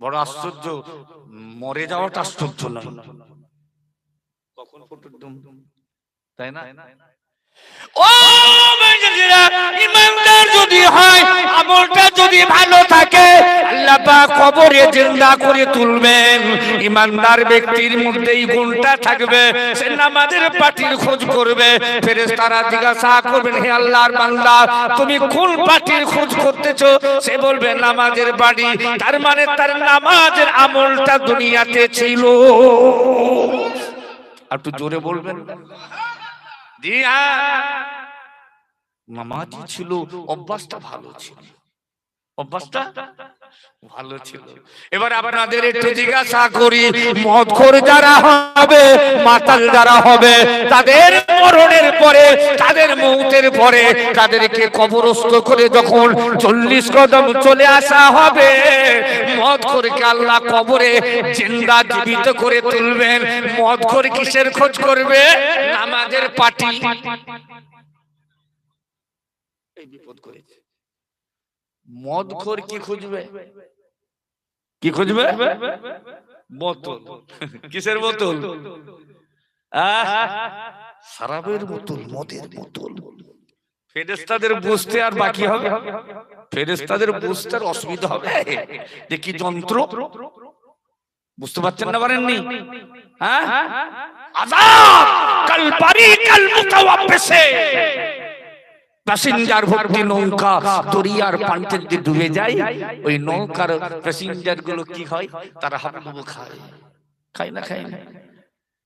বড় আশ্চর্য, মরে যাওয়াটা আশ্চর্য নয়, কখন ফুটুম, তাই না? ও ঈমানদার যদি হয়, আমলটা যদি ভালো থাকে, আল্লাহ পাক কবরে জিন্দা করে তুলবেন। ঈমানদার ব্যক্তির মধ্যে এই গুণটা থাকবে, সে নামাজের পার্টির খোঁজ করবে। ফেরেশতারা জিজ্ঞাসা করবেন, হে আল্লাহর বান্দা, তুমি কোন পার্টির খোঁজ করতেছো? সে বলবে নামাজের বাড়ি। তার মানে তার নামাজের আমলটা দুনিয়াতে ছিল। আর একটু জোরে বলবেন। নামাজি ছিল, অভ্যাসটা ভালো ছিল, অভ্যাসটা ভালো ছিল। এবার আপনাদের একটু জিজ্ঞাসা করি, মদখোর যারা হবে, মাতাল যারা হবে, তাদের মরণের পরে, তাদের মৌতের পরে, তাদেরকে কবরস্থ করে যখন 40 কদম চলে আসা হবে, মদখোরকে আল্লাহ কবরে জিন্দা জীবিত করে তুলবেন। মদখোর কিসের খোঁজ করবে? নামাজের পার্টি। এই বিপদ করেছে। মদখোর কি খুঁজবে? কি খুঁজবে? বোতল। কিসের বোতল? শরাবের বোতল, মদের বোতল। ফেরেশতাদের বুঝতে আর বাকি হবে? ফেরেশতাদের বুঝতে আর অসুবিধা হবে যে কি যন্ত্র, বুঝতে পারছেন না? পারেননি? হ্যাঁ, আযাব কাল বারি কাল মুতাওয়াফিসে। প্যাসেঞ্জার ভর্তি নৌকা দরিয়ার পানিতে যদি ডুবে যায়, ওই নৌকার প্যাসেঞ্জার গুলো কি হয়? তারা হাবুডুবু খায়। খায় না? খায় না?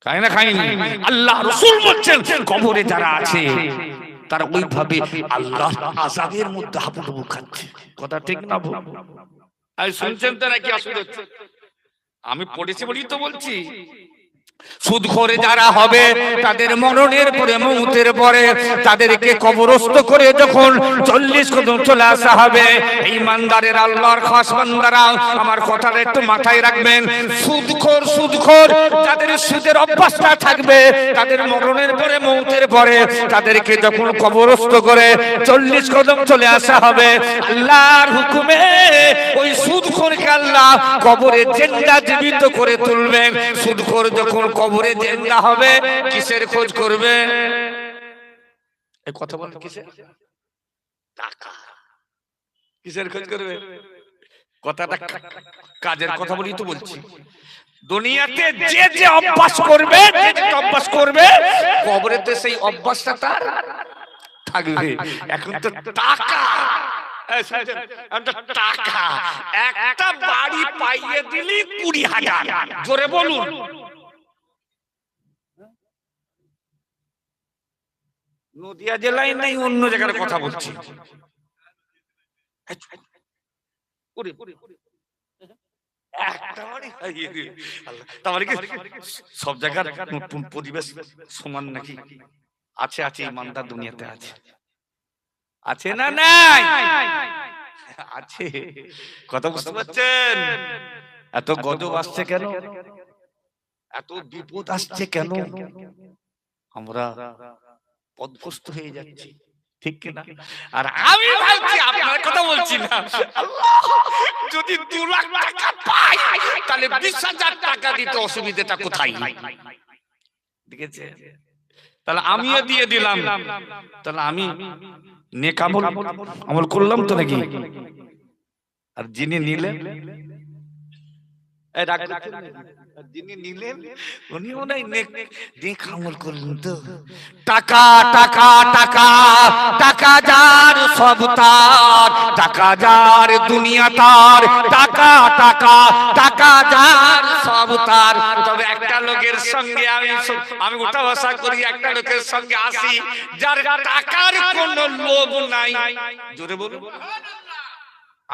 খায় না? খায় না? আল্লাহ রাসূল বলছেন, কবরে যারা আছে তারা ওইভাবে আল্লাহ আযাবের মধ্যে হাবুডুবু খাচ্ছে। কথা ঠিক না ভুল? আর শুনছেন তো নাকি? আসলে আমি পড়েছি বলি তো বলছি। সুদখোর যারা হবে তাদের মরণের পরে মৌতের পরে তাদেরকে কবরস্থ করে যখন 40 কদম চলে আসা হবে, ইমানদারের আল্লাহর খাস বান্দারা আমার কথাটা একটু মাথায় রাখবেন। সুদখোর যাদের সুদের অভ্যাসটা থাকবে তাদের মরণের পরে মৌতের পরে তাদেরকে যখন কবরস্থ করে 40 কদম চলে আসা হবে, আল্লাহর হুকুমে ওই সুদখোরকে আল্লাহ কবরে জিন্দা জীবিত করে তুলবেন। সুদখোর যখন কবরে জিন্দা হবে কিসের খোঁজ করবে? এই কথা বল, কিসের? টাকা। কিসের খোঁজ করবে? কথাটা কাজের কথা বলি তো বলছি। দুনিয়াতে যে যে অভ্যাস করবে, কবরেতে সেই অভ্যাসটা তার থাকবে। এখন তো টাকা, টাকা একটা বাড়ি পাইয়ে দিলি 20,000, জোরে বলুন। নদিয়া জেলায় নাই, অন্য জায়গার কথা বলছি। সব জায়গার পরিবেশ সমান নাকি? আছে, আছে, ইমানদার দুনিয়াতে আছে, আছে না নাই? আছে। কথা বুঝতে পারছেন? এত গজব আসছে কেন? এত বিপদ আসছে কেন? আমরা পদভস্ত হয়ে যাচ্ছি, ঠিক কিনা? আর আমি বলছি, আপনার কথা বলছি না, যদি 2 লাখ টাকা পাই তাহলে 20,000 টাকা দিতে অসুবিধাটা কোথায়? দেখেছে? তাহলে আমিও দিয়ে দিলাম, তাহলে আমি নেক আমল করলাম তো নাকি? আর যিনি নিলেন, যিনি নিলেন উনিও নাই নেক আমল করলেন তো। টাকা টাকা টাকা টাকা যার সব তার, টাকা যার দুনিয়া তার, টাকা টাকা টাকা যার সব তার। তবে একটা লোকের সঙ্গে আমি উঠা বসা করি, একটা লোকের সঙ্গে আসি যার টাকার কোনো লোভ নাই। জোরে বলুন,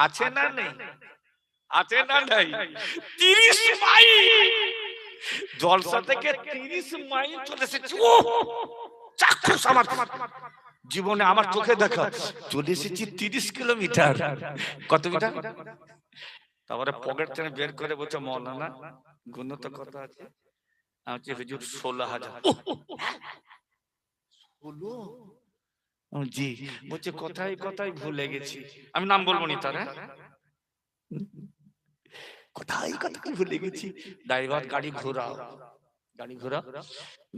আছে না নেই? আছে না নাই? 30 মাইল জলসা থেকে 30 মাইল চলে এসেছি। ও চাক্ষুষ আমার জীবনে আমার চোখে দেখা, চলে এসেছি 30 কিলোমিটার। কত মিটার? তারপরে পকেট থেকে বের করে বলছে, মৌলানা গুণ তো কত আছে? আমি বলছি হুজুর 16,000। জি। বলছে কোথায় কোথায় ভুলে গেছি। আমি নাম বলবো নি তার, কোথায় কোথায় ভুলে গেছি। ড্রাইভার গাড়ি ঘোরা, গাড়ি ঘোরা।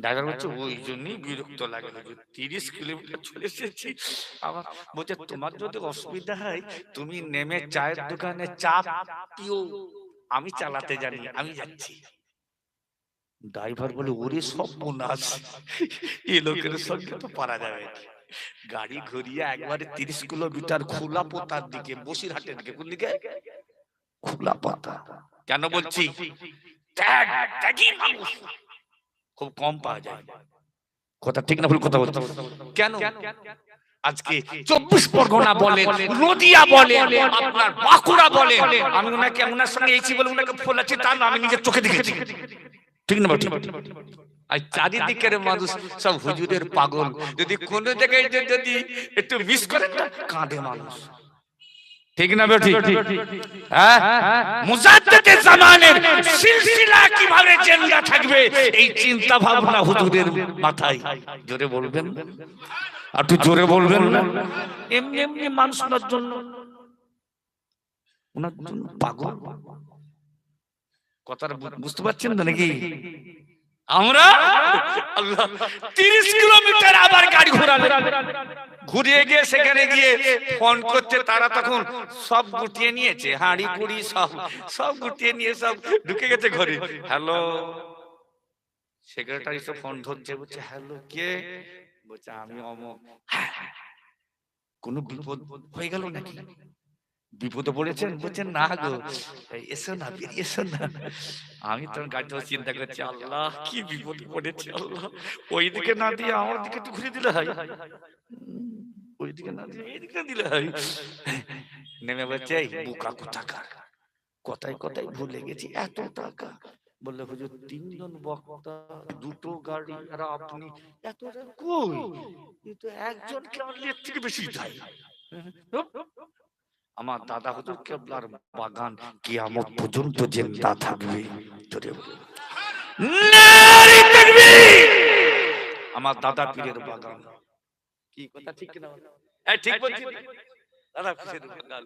ড্রাইভার বলছে ওই জন্যই বিরক্ত লাগে, 30 কিলোমিটার চলে এসেছি। আবার বলছে তোমার যদি অসুবিধা হয় তুমি নেমে চায়ের দোকানে চা পিও, আমি চালাতে জানি, আমি যাচ্ছি। ড্রাইভার বলে ওরে সর্বনাশ, এই লোকের সঙ্গে তো পারা যাবে না। গাড়ি ঘুরিয়ে একবারে 30 কিলোমিটার খোলা পোতার দিকে, বসিরহাটের দিকে। কোন দিকে? খোলা পাতা। কেন বলছি? খুব কম পাওয়া যায়। কথা ঠিক না ভুল কথা বলছি? কেন? আজকে 24 পরগনা বলে, নদিয়া বলে, আপনার বাঁকুড়া বলে, আমি ওনাকে ওনার সঙ্গে এইছি বলে ওনাকে ফোলাচ্ছি, তা না, আমি নিজের চোখে দেখেছি। ঠিক না? আর চারিদিকের মানুষ সব হুজুরের পাগল। যদি কোনো জায়গায় যদি একটু মিস করেন না, কাঁদে মানুষ। ঠিক না বেটি? হ্যাঁ, মুজাদ্দিদের জামানের সিলসিলা কিভাবে জিন্দা থাকবে এই চিন্তা ভাবনা হুজুরের মাথায়। জোরে বলবেন, আর একটু জোরে বলবেন না। এমনি এমনি মানুষের জন্য ওনার জন্য পাগল। কথাটা বুঝতে পারছেন তো নাকি? আমরা আল্লাহ 30 কিলোমিটার আবার গাড়ি ঘোরালেন, ঘুরিয়ে গিয়ে সেখানে গিয়ে ফোন করছে, তারা তখন সব গুটিয়ে নিয়েছে, হাঁড়ি কুড়ি সব গুটিয়ে নিয়ে সব ঢুকে গেছে ঘরে। হ্যালো, সেক্রেটারি সব ফোন ধরছে, বলছে হ্যালো কে? বলছে আমি অমুক। কোনো বিপদ হয়ে গেল নাকি? বিপদে পড়েছেন? বলছেন না গো, এসো না, বেরিয়ে এসো না। আমি তখন গাড়ি ধরে চিন্তা করছি, আল্লাহ কি বিপদে পড়েছে, আল্লাহ ওইদিকে না দিয়ে আমার দিকে একটু ঘুরে দিলে হয়, ওইদিকে না দিয়ে এইদিকে দিলে হয়। নেমে বলছে বোকা কোথাকার, কথায় কথায় ভুলে গেছি, এত টাকা বললে হুজুর তিনজন বক্তা, দুটো গাড়ি, আর আপনি এত কই? এ তো একজনকে আনলে এর থেকে বেশি যায়। আমার দাদা হুজুর কেবলার বাগান কিয়ামত পর্যন্ত জিন্দা থাকবে। জোরে বলুন নারে তাকবীর। আমার দাদা পীরের বাগান। কি কথা ঠিক না? এই ঠিক বলছি দাদা পীরের বাগান।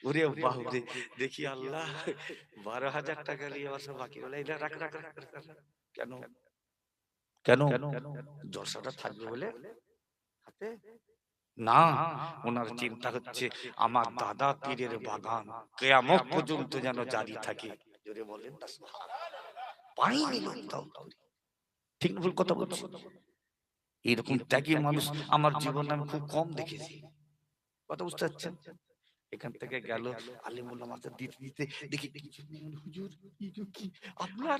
ওরে বাহুরে, দেখি আল্লাহ 12,000 টাকা নিয়ে আসা বাকি বলে এটা রাখ রাখ রাখ। কেন কেন জলসাটা থাকবে বলে হাতে না, ওনার চিন্তা হচ্ছে আমার দাদা পীরের বাগান কিয়ামত পর্যন্ত যেন জারি থাকে। জোরে বলেন না সুবহানাল্লাহ। পাইনি লোকটাও ঠিক ভুল কথা বলছি? এরকম ত্যাগী মানুষ আমার জীবনে আমি খুব কম দেখেছি। কথা বুঝতে পারছেন? এখান থেকে গেল আলিমুল্লাহ মাথা দিতে দিতে দেখি হুজুর কি আপনার?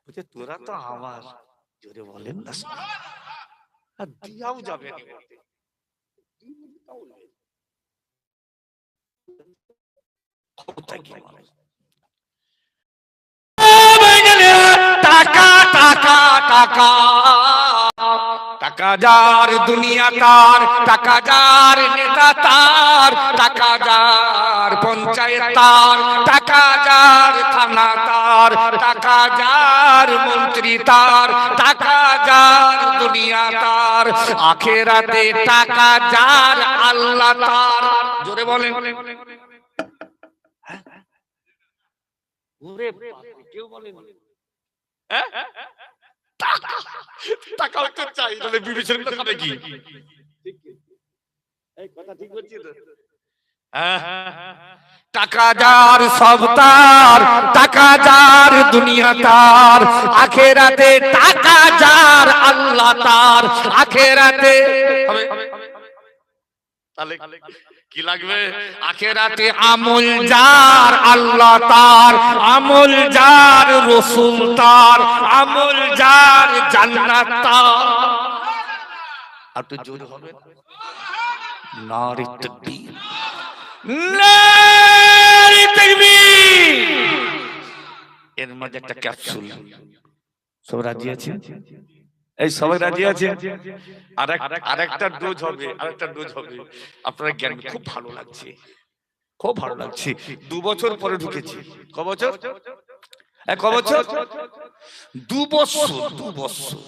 বলছে তোরা তো আমার। জোরে বলেন না সুবহানাল্লাহ। আর দিয়াও যাবে না। টাকা টাকা টাকা টাকা যার দুনিয়া তার, টাকা যার নেতা তার, টাকা যার পঞ্চায়েত তার, টাকা যার থানা তার, টাকা যার মন্ত্রী তার, টাকা যার দুনিয়া তার, আখেরাতে টাকা যার আল্লাহ তার। জোরে বলেন। ওরে কেউ বলেন টাকা তো চাই, তাহলে বিবেচনা করতে হবে কি? এই কথা ঠিক বলছি তো? টাকা যার সব তার, টাকা যার দুনিয়া তার, আখেরাতে টাকা যার আল্লাহ তার। আখেরাতে তাহলে কি লাগবে? আখেরাতে আমল যার আল্লাহ তার, আমল যার রাসূল তার, আমল যার জান্নাত তার। আর তো জোর হবে নারে তাকবীর, নারে তাকবীর। এর মধ্যে একটা ক্যাপসুল, সব রাজি আছে? এই সবাই রাজি আছে? আরেকটা ডোজ হবে, আরেকটা ডোজ হবে। আপনারা জ্ঞান খুব ভালো লাগছে, খুব ভালো লাগছে। 2 বছর পরে ঢুকেছি। ক বছর? ক বছর? 2 বছর, 2 বছর।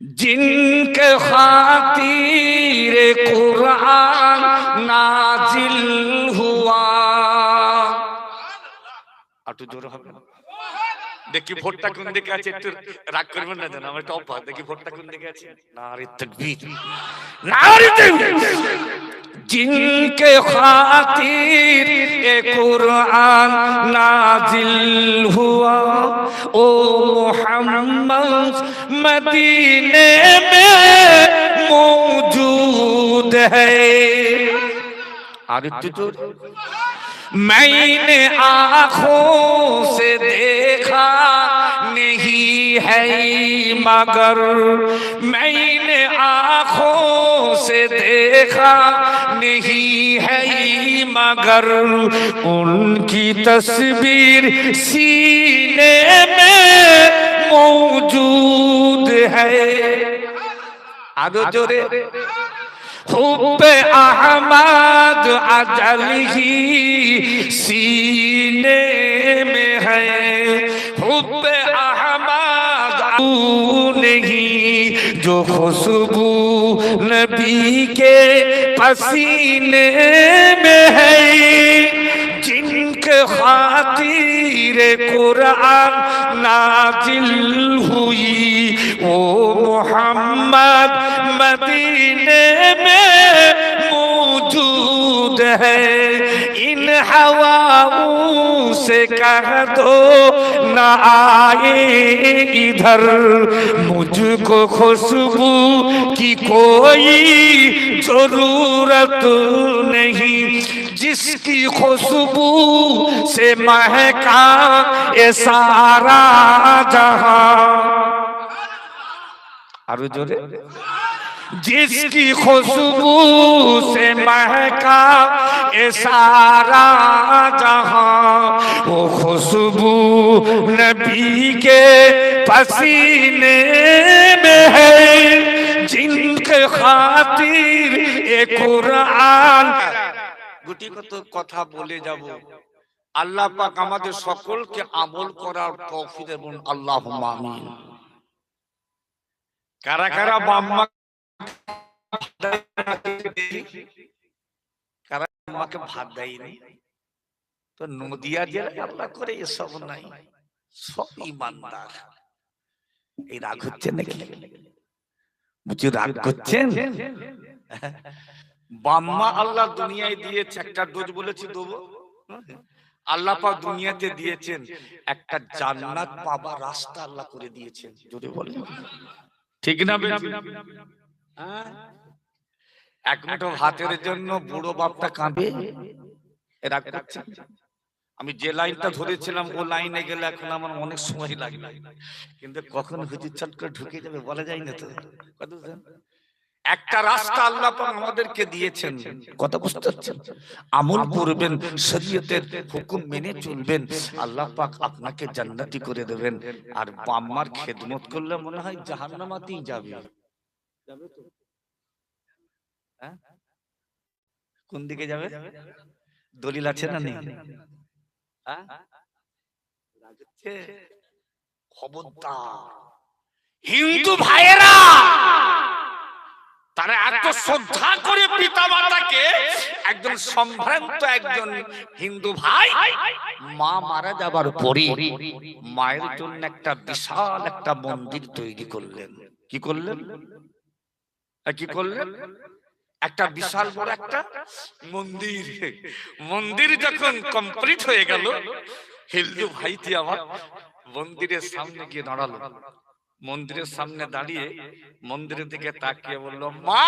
जिनके खातिर कुरान नाजिल हुआ। একটু জোরে হবে? দেখি ভোটটা কোন দিকে আছে, একটু রাগ করবেন না জানো, আমার টপ ভাত। দেখি ভোটটা কোন দিকে আছে। নারে তাকবীর, নারে তাকবীর। जिनके खातिर ए कुरान नाजिल हुआ, ओ मोहम्मद मदीने में मौजूद है। आगे तो मैंने आँखों से देखा नहीं है मगर, मैंने आँखों से देखा नहीं है मगर, उनकी तस्वीर सीने में मौजूद है। आगे जोरे हुब्बे अहमद अजल ही सीने में है, हुब्बे अहमद नहीं जो खुशबू नबी के पसीने में है। जिनके खातिर कुरान नाजिल हुई, वो मोहम्मद मदीने में मौजूद है। इन हवाओं से कह दो न आए इधर, मुझको खुशबू की कोई जरूरत नहीं, जिसकी खुशबू से महका ये सारा जहां। आरो जोरे, जिसकी खुशबू से महका ये सारा जहां, वो खुशबू नबी के पसीने में है जिनके खातिर ए कुरान। গুটি কত কথা বলে যাব। আল্লাহ পাক আমাদের সকলকে আমল করার তৌফিক দেন, আল্লাহুম্মা আমিন। কারা কারা বাম্মা কারা বাম্মাকে ভাত দেয়নি? তো নদিয়া জেলায় আল্লাহ করে এসব নাই, সব ইমানদার। এই রাগ হচ্ছে নাকি? বুঝি রাগ করছেন? বাম্মা আল্লাহ দুনিয়ায় দিয়েছে, একটা ডোজ বলেছি দেবো। আল্লাহ পাক দুনিয়াতে দিয়েছেন একটা জান্নাত পাবার রাস্তা আল্লাহ করে দিয়েছেন। জোরে বলেন ঠিক না? এক মুঠো ভাতের জন্য বুড়ো বাপটা কাঁদে, রাগ করছে। আমি যে লাইনটা ধরেছিলাম ও লাইনে গেলে এখন আমার অনেক সময় লাগবে, কিন্তু কখন হুজুর চট করে ঢুকে যাবে বলা যায় না। তো একটা রাস্তা আল্লাহ পাক আমাদেরকে দিয়েছেন, কথা বুঝতে পারছেন? আমল করবেন, শরীয়তের হুকুম মেনে চলবেন, আল্লাহ পাক আপনাকে জান্নাতি করে দেবেন। আর বাম্মার খেদমত করলে মনে হয় জাহান্নামাতেই যাবে। যাবে তো? হ্যাঁ, কোন দিকে যাবে? দলিল আছে না নেই? খবরদার হিন্দু ভাইয়েরা, তারা এত শ্রদ্ধা করে পিতা মাতাকে, একজন সম্ভ্রান্ত একজন হিন্দু ভাই মা মারা যাবার পরে মায়ের জন্য একটা বিশাল একটা মন্দির তৈরি করলেন। কি করলেন? কি করলেন? একটা বিশাল বড় একটা মন্দির। মন্দির যখন কমপ্লিট হয়ে গেল, হিন্দু ভাইটি আমার মন্দিরের সামনে গিয়ে দাঁড়ালো। মন্দিরের সামনে দাঁড়িয়ে মন্দিরের দিকে তাকিয়ে বলল, মা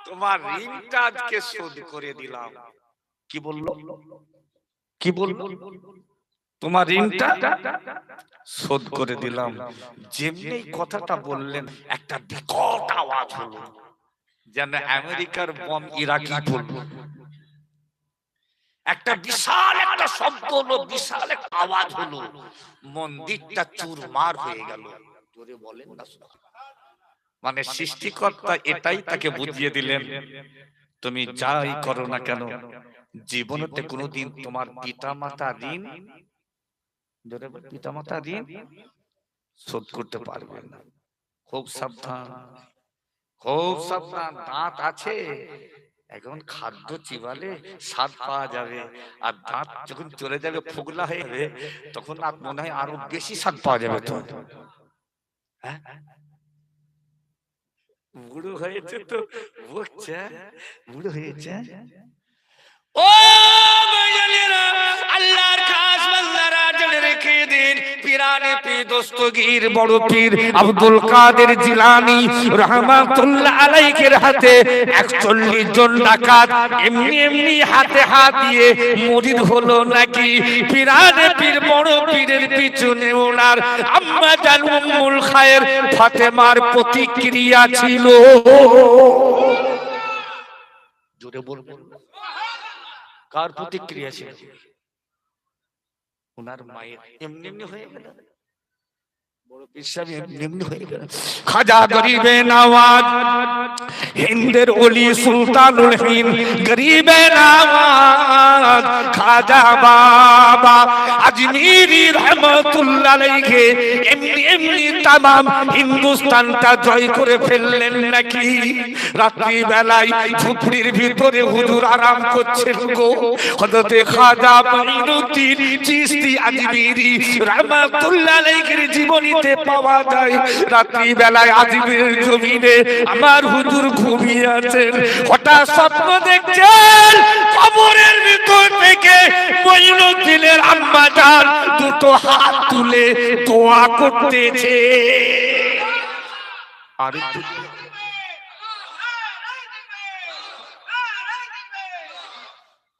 তোমার ঋণটা আজকে শোধ করে দিলাম। কি বলল? কি বলল? তোমার ঋণটা শোধ করে দিলাম। যেমনি কথাটা বললেন একটা বিকট আওয়াজ হলো, যেন আমেরিকার বম ইরাকি বলল। একটা বিশাল একটা শব্দ হলো, বিশাল একটা আওয়াজ হলো, মন্দিরটা চুরমার হয়ে গেল। জোরে বলেন না। মানে সৃষ্টিকর্তা এটাই তাকে বুঝিয়ে দিলেন, তুমি যাই করো না কেন জীবনেতে কোনোদিন তোমার পিতামাতা ঋণ, জোরে বল, পিতামাতা ঋণ শোধ করতে পারবে না। খুব সাবধান, খুব সাবধান। দাঁত আছে, এখন খাদ্য চিবালে স্বাদ পাওয়া যাবে, আর দাঁত যখন চলে যাবে ফোগলা হয়ে যাবে, তখন আর মনে হয় আরো বেশি স্বাদ পাওয়া যাবে। তো বুড়ো হয়েছে তো বকছে, বুড়ো হয়েছে। ও আল্লাহর খাস বান্দারা জেনে রেখে দিন, পীরানে পীর দস্তগীর বড় পীর আব্দুল কাদের জিলানী রাহমাতুল্লাহ আলাইহির হাতে ৪১ জন ডাকাত এমনি এমনি হাতে হাত দিয়ে মুরিদ হলো নাকি? পীরানে পীর বড় পীরের পিছনে ওনার আম্মা জান উম্মুল খায়ের ফাতেমার প্রতিক্রিয়া ছিল। জোরে বলবো, কার প্রতিক্রিয়া ছিল? ওনার মায়ের। এমনি এমনি হয়ে গেল, বড় পীর সাহেব এমনি এমনি হয়ে গেল। খাজা গরিবে নওয়াজ, হিন্দের ওলি সুলতানুল হিন্দ গরিবে নওয়াজ খাজা বাবা আজমিরি রহমাতুল্লাহ আলাইহি এমনি এমনি तमाम হিন্দুস্তানটা জয় করে ফেললেন নাকি? রাত্রি বেলায় ঝুপড়ির ভিতরে হুজুর আরাম করছেন গো। হযরতে খাজা মঈনুদ্দিন চিশতি আজমিরি রহমাতুল্লাহ আলাইহির জীবনীতে পাওয়া যায়, রাত্রি বেলায় আজমিরের জমিনে আমার হুজুর ঘুমিয়ে আছেন। হঠাৎ স্বপ্ন দেখছেন কবরের ভিতর থেকে মঈনুদ্দিনের আম্মা জান দুটো হাত তুলে দোয়া করতেছে। আর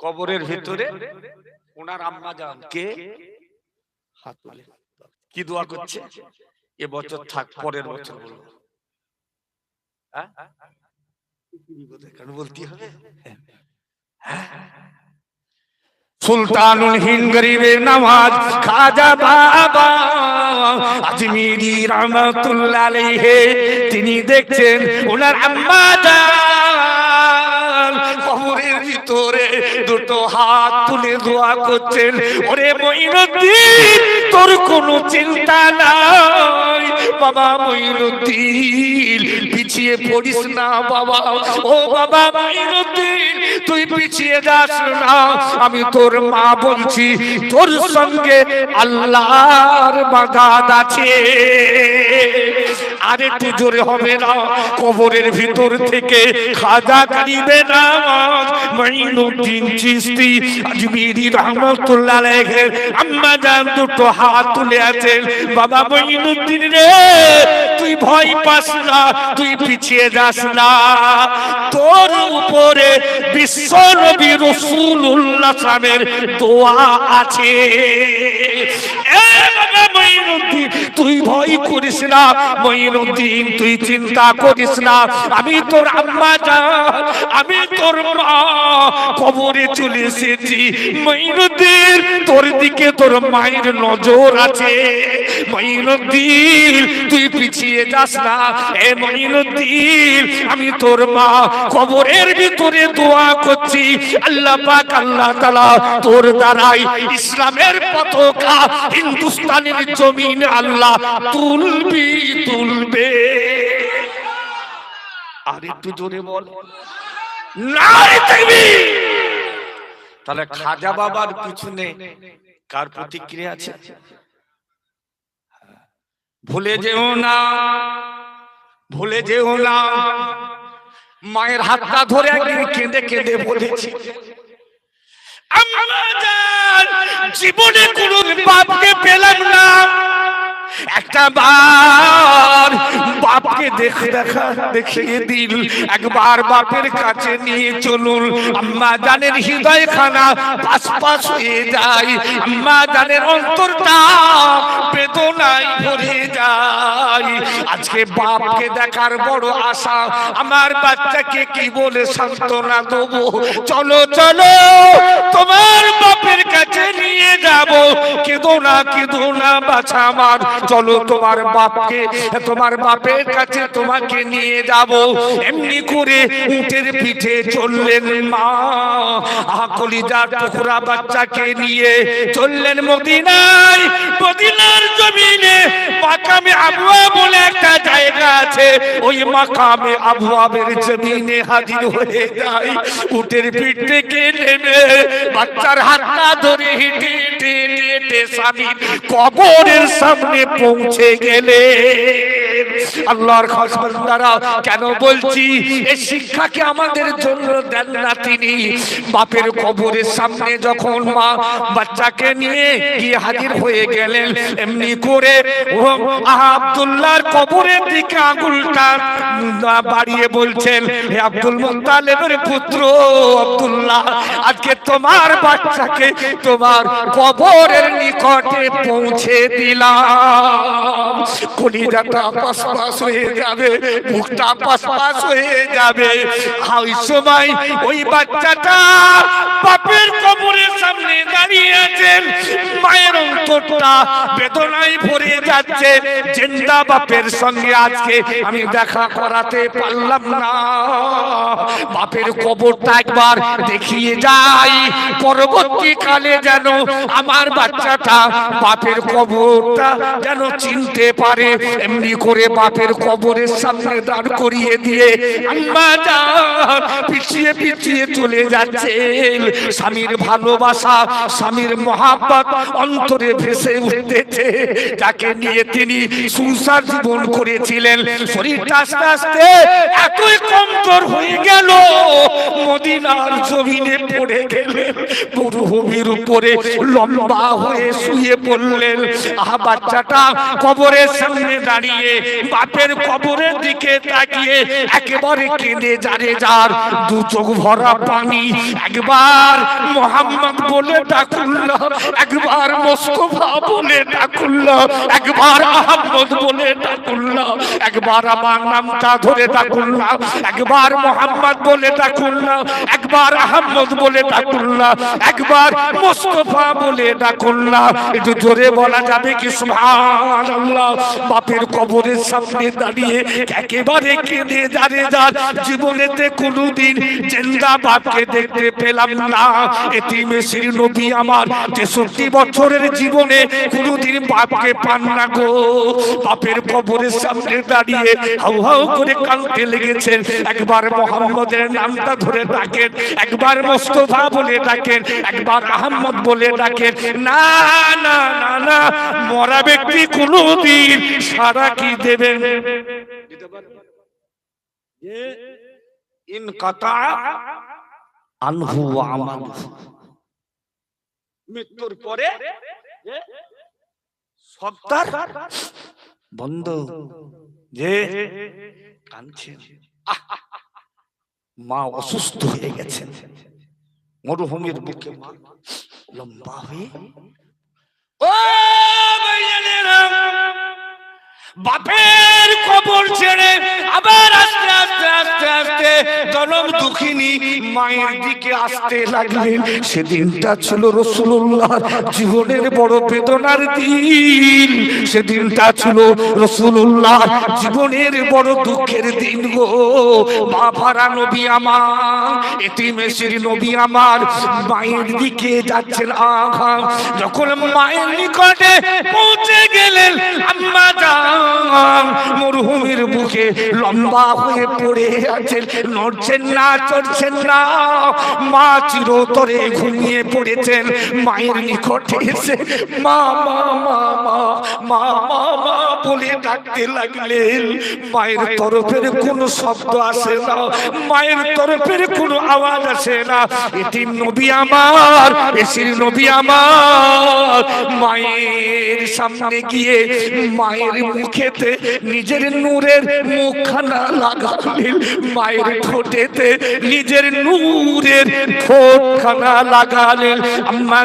কবরের ভিতরে ওনার আম্মা জান কে হাত তুলে কি দোয়া করছে? এবছর থাক, পরের বছর বলবো। বলতে হবে। সুলতানুল হিন্দ গরিবের নওয়াজ খাজা বাবা আজমিরি রহমাতুল্লাহ আলাইহি তিনি দেখছেন ওনার আম্মা জান কবরের ভিতরে দুটো হাত তুলে দোয়া করছেন, ওরে মঈনুদ্দিন তোর কোনো চিন্তা নাই বাবা, মঈনুদ্দিন পিছিয়ে পড়িস না বাবা, ও বাবা মঈনুদ্দিন তুই পিছিয়ে যাস না, আমি তোর মা বলছি তোর সঙ্গে আল্লাহর বাগান আছে। আরে একটু জোরে হবে না? কবরের ভিতর থেকে খাজা গরিবে নওয়াজ মঈনুদ্দিন চিশতি আজমিরি রহমাতুল্লাহ আলাইহি আম্মা জান দুটো হাত তুলে আছেন, বাবা মঈনুদ্দিন রে তুই ভয় পাস না, তুই পিছিয়ে যাস না, তোর উপরে বিশ্ব নবী রাসূলুল্লাহ সাল্লামের দোয়া আছে। এ বাবা মঈনুদ্দিন তুই ভয় করিস না, মঈনুদ্দিন তুই চিন্তা করিস না, আমি তোর আম্মা জান আমি তোর মা কবরে চলে এসেছি, মঈনুদ্দিন তোর দিকে তোর মায়ের নজর আছে, মঈনুদ্দিন তুই পিছিয়ে যাস না, এ মঈনুদ্দিন আমি তোর মা কবরের ভিতরে দোয়া করছি, আল্লাহ পাক আল্লাহ তাআলা তোর দ্বারাই ইসলামের পতাকা হিন্দুস্তানের জমিনে আল্লাহ তুলবে। আর একটু জোরে বল নারে তাকবীর। তাহলে খাজা বাবার পিছনে কার প্রতিক্রিয়া আছে? ভুলে যেও না, ভুলে যেও না, মায়ের হাতটা ধরে একদিন কেঁদে কেঁদে বলেছি আম্মা জান জীবনে কোনো বাপকে পেলাম না, একটা বার বাপকে দেখিয়ে দিন, একবার বাপের কাছে নিয়ে চলুন, আম্মা জানের হৃদয় খানা পাস হয়ে যায়, আম্মা জানের অন্তরটা বেদনায় ভরে যায়। আজকে বাপকে দেখার বড় আশা, আমার বাচ্চাকে কি বলে সান্ত্বনা দেবো, চলো চলো তোমার বাপের কাছে নিয়ে যাব, কেঁদো না বাছা আমার, চলো তোমার বাপকে তোমার বাপের কাছে তোমাকে নিয়ে যাব। এমনি করে উটের পিঠে চললেন মা, কলিজার টুকরা বাচ্চাকে নিয়ে চললেন মদিনায়। মদিনার জমিনে মাকামে আবওয়া বলে একটা জায়গা আছে, ওই মাকামে আবওয়াবের জমিনে হাজির হয়ে যায়। উটের পিঠ থেকে নেমে বাচ্চার হাতটা ধরে হেঁটে হেঁটে হেঁটে স্বামীর কবরের সামনে পৌঁছে গেলে। আল্লাহর খাস বান্দারা কেন বলছি এই শিক্ষাকে আমাদের জন্য দেন না তিনি। বাপের কবরের সামনে যখন মা বাচ্চাকে নিয়ে গিয়ে হাজির হয়ে গেলেন, এমনি করে আব্দুল্লাহর কবরের দিকে আঙুলটা বাড়িয়ে বলছেন, হে আব্দুল মুত্তালিবের পুত্র আব্দুল্লাহ, আজকে তোমার বাচ্চাকে তোমার কবরের নিকটে পৌঁছে দিলাম। কলিজাটা পাস হয়ে যাবে, মুখটা পাস হয়ে যাবে। ওই সময় ওই বাচ্চাটা বাপের কবরের সামনে দাঁড়িয়ে আছেন, মায়ের অন্তরটা বেদনায় ভরে যাচ্ছে। জিন্দা বাপের সঙ্গে আজকে আমি দেখা করাতে পারলাম না, বাপের কবরটা একবার দেখিয়ে যাই, পরবর্তীকালে যেন আমার বাচ্চাটা বাপের কবরটা যেন চিনতে পারে। এমনি করে বাপের কবরের সামনে দাঁড় করিয়ে দিয়ে আম্মা জান পিছিয়ে পিছিয়ে চলে যাচ্ছে। স্বামীর ভালোবাসা, স্বামীর মহাব্বত অন্তরে ভেসে উঠতেছে, যাকে নিয়ে তিনি সংসার জীবন করেছিলেন। শরীরটা আস্তে আস্তে এতই কমজোর হয়ে গেল, মদিনার জমিনে পড়ে গেলেন, মরুভূমির উপরে লম্বা হয়ে শুয়ে পড়লেন। বাচ্চাটা কবরের সামনে দাঁড়িয়ে বাপের কবরের দিকে তাকিয়ে একেবারে কেঁদে যারে যার দু চোখ ভরা পানি। একবার মোহাম্মদ বলে ডাকুল্লাহ, একবার মোস্তফা মুস্তফা বলে ডাকুন না, একবার আহমদ বলে ডাকুন না, একবার আমার নামটা ধরে ডাকুন না, একবার মোহাম্মদ বলে ডাকুন না, একবার আহমদ বলে ডাকুন না, একবার মুস্তফা বলে ডাকুন না। একটু জোরে বলা যাবে কি সুবহানাল্লাহ? বাপের কবরের সামনে দাঁড়িয়ে একেবারে কেঁদে যারে যার জীবনেতে কোনোদিন জিন্দা বাপকে দেখতে পেলাম না। এতিমের নবী আমার 63 বছরের জীবনে কোনোদিন বাপকে পান না গো। বাপের কবরের সামনে দাঁড়িয়ে হাউ হাউ করে কাঁদতে লেগেছেন। একবার মোহাম্মদের নামটা ধরে ডাকেন, একবার মুস্তফা বলে ডাকেন, একবার আহমদ বলে ডাকেন। না না না না, মরা ব্যক্তি কোনোদিন সারা কি দেবেন? ইনকাতা আনহু ওয়া আমালু, মৃত্যুর পরে সব তার বন্ধ। যে কাঁদছেন, মা অসুস্থ হয়ে গেছেন, মরুভূমির বুকে মা লম্বা হয়ে, ও ভাইজানেরা, বাপের কবর ছেড়ে আবার আস্তে আস্তে আস্তে আস্তে জনম দুঃখিনী মায়ের দিকে আসতে লাগলেন। সেদিনটা ছিল রাসূলুল্লাহ জীবনের বড় বেদনার দিন, সেদিনটা ছিল রাসূলুল্লাহ জীবনের বড় দুঃখের দিন গো। বাবারা নবী আমার, এতিমের নবী আমার মায়ের দিকে যাচ্ছেন। আহা, যখন মায়ের নিকটে পৌঁছে গেলেন, আম্মা জান মরুভূমির বুকে লম্বা হয়ে পড়ে আছেন, নড়ছেন না, চড়ছেন না। মা চিরতরে ঘুমিয়ে পড়েছেন। মায়ের নিকটে এসে মা মা মা মা মা মা মা বলে ডাকতে লাগলেন। মায়ের তরফের কোনো শব্দ আসে না, মায়ের তরফের কোনো আওয়াজ আসে না। এতিম নবী আমার, এসির নবী আমার মায়ের সামনে গিয়ে মায়ের মুখেতে নিজের নূরের মুখখানা লাগালেন, মায়ের ঠোঁটেতে নিজের নূরের ঠোঁটখানা লাগালেন। আম্মা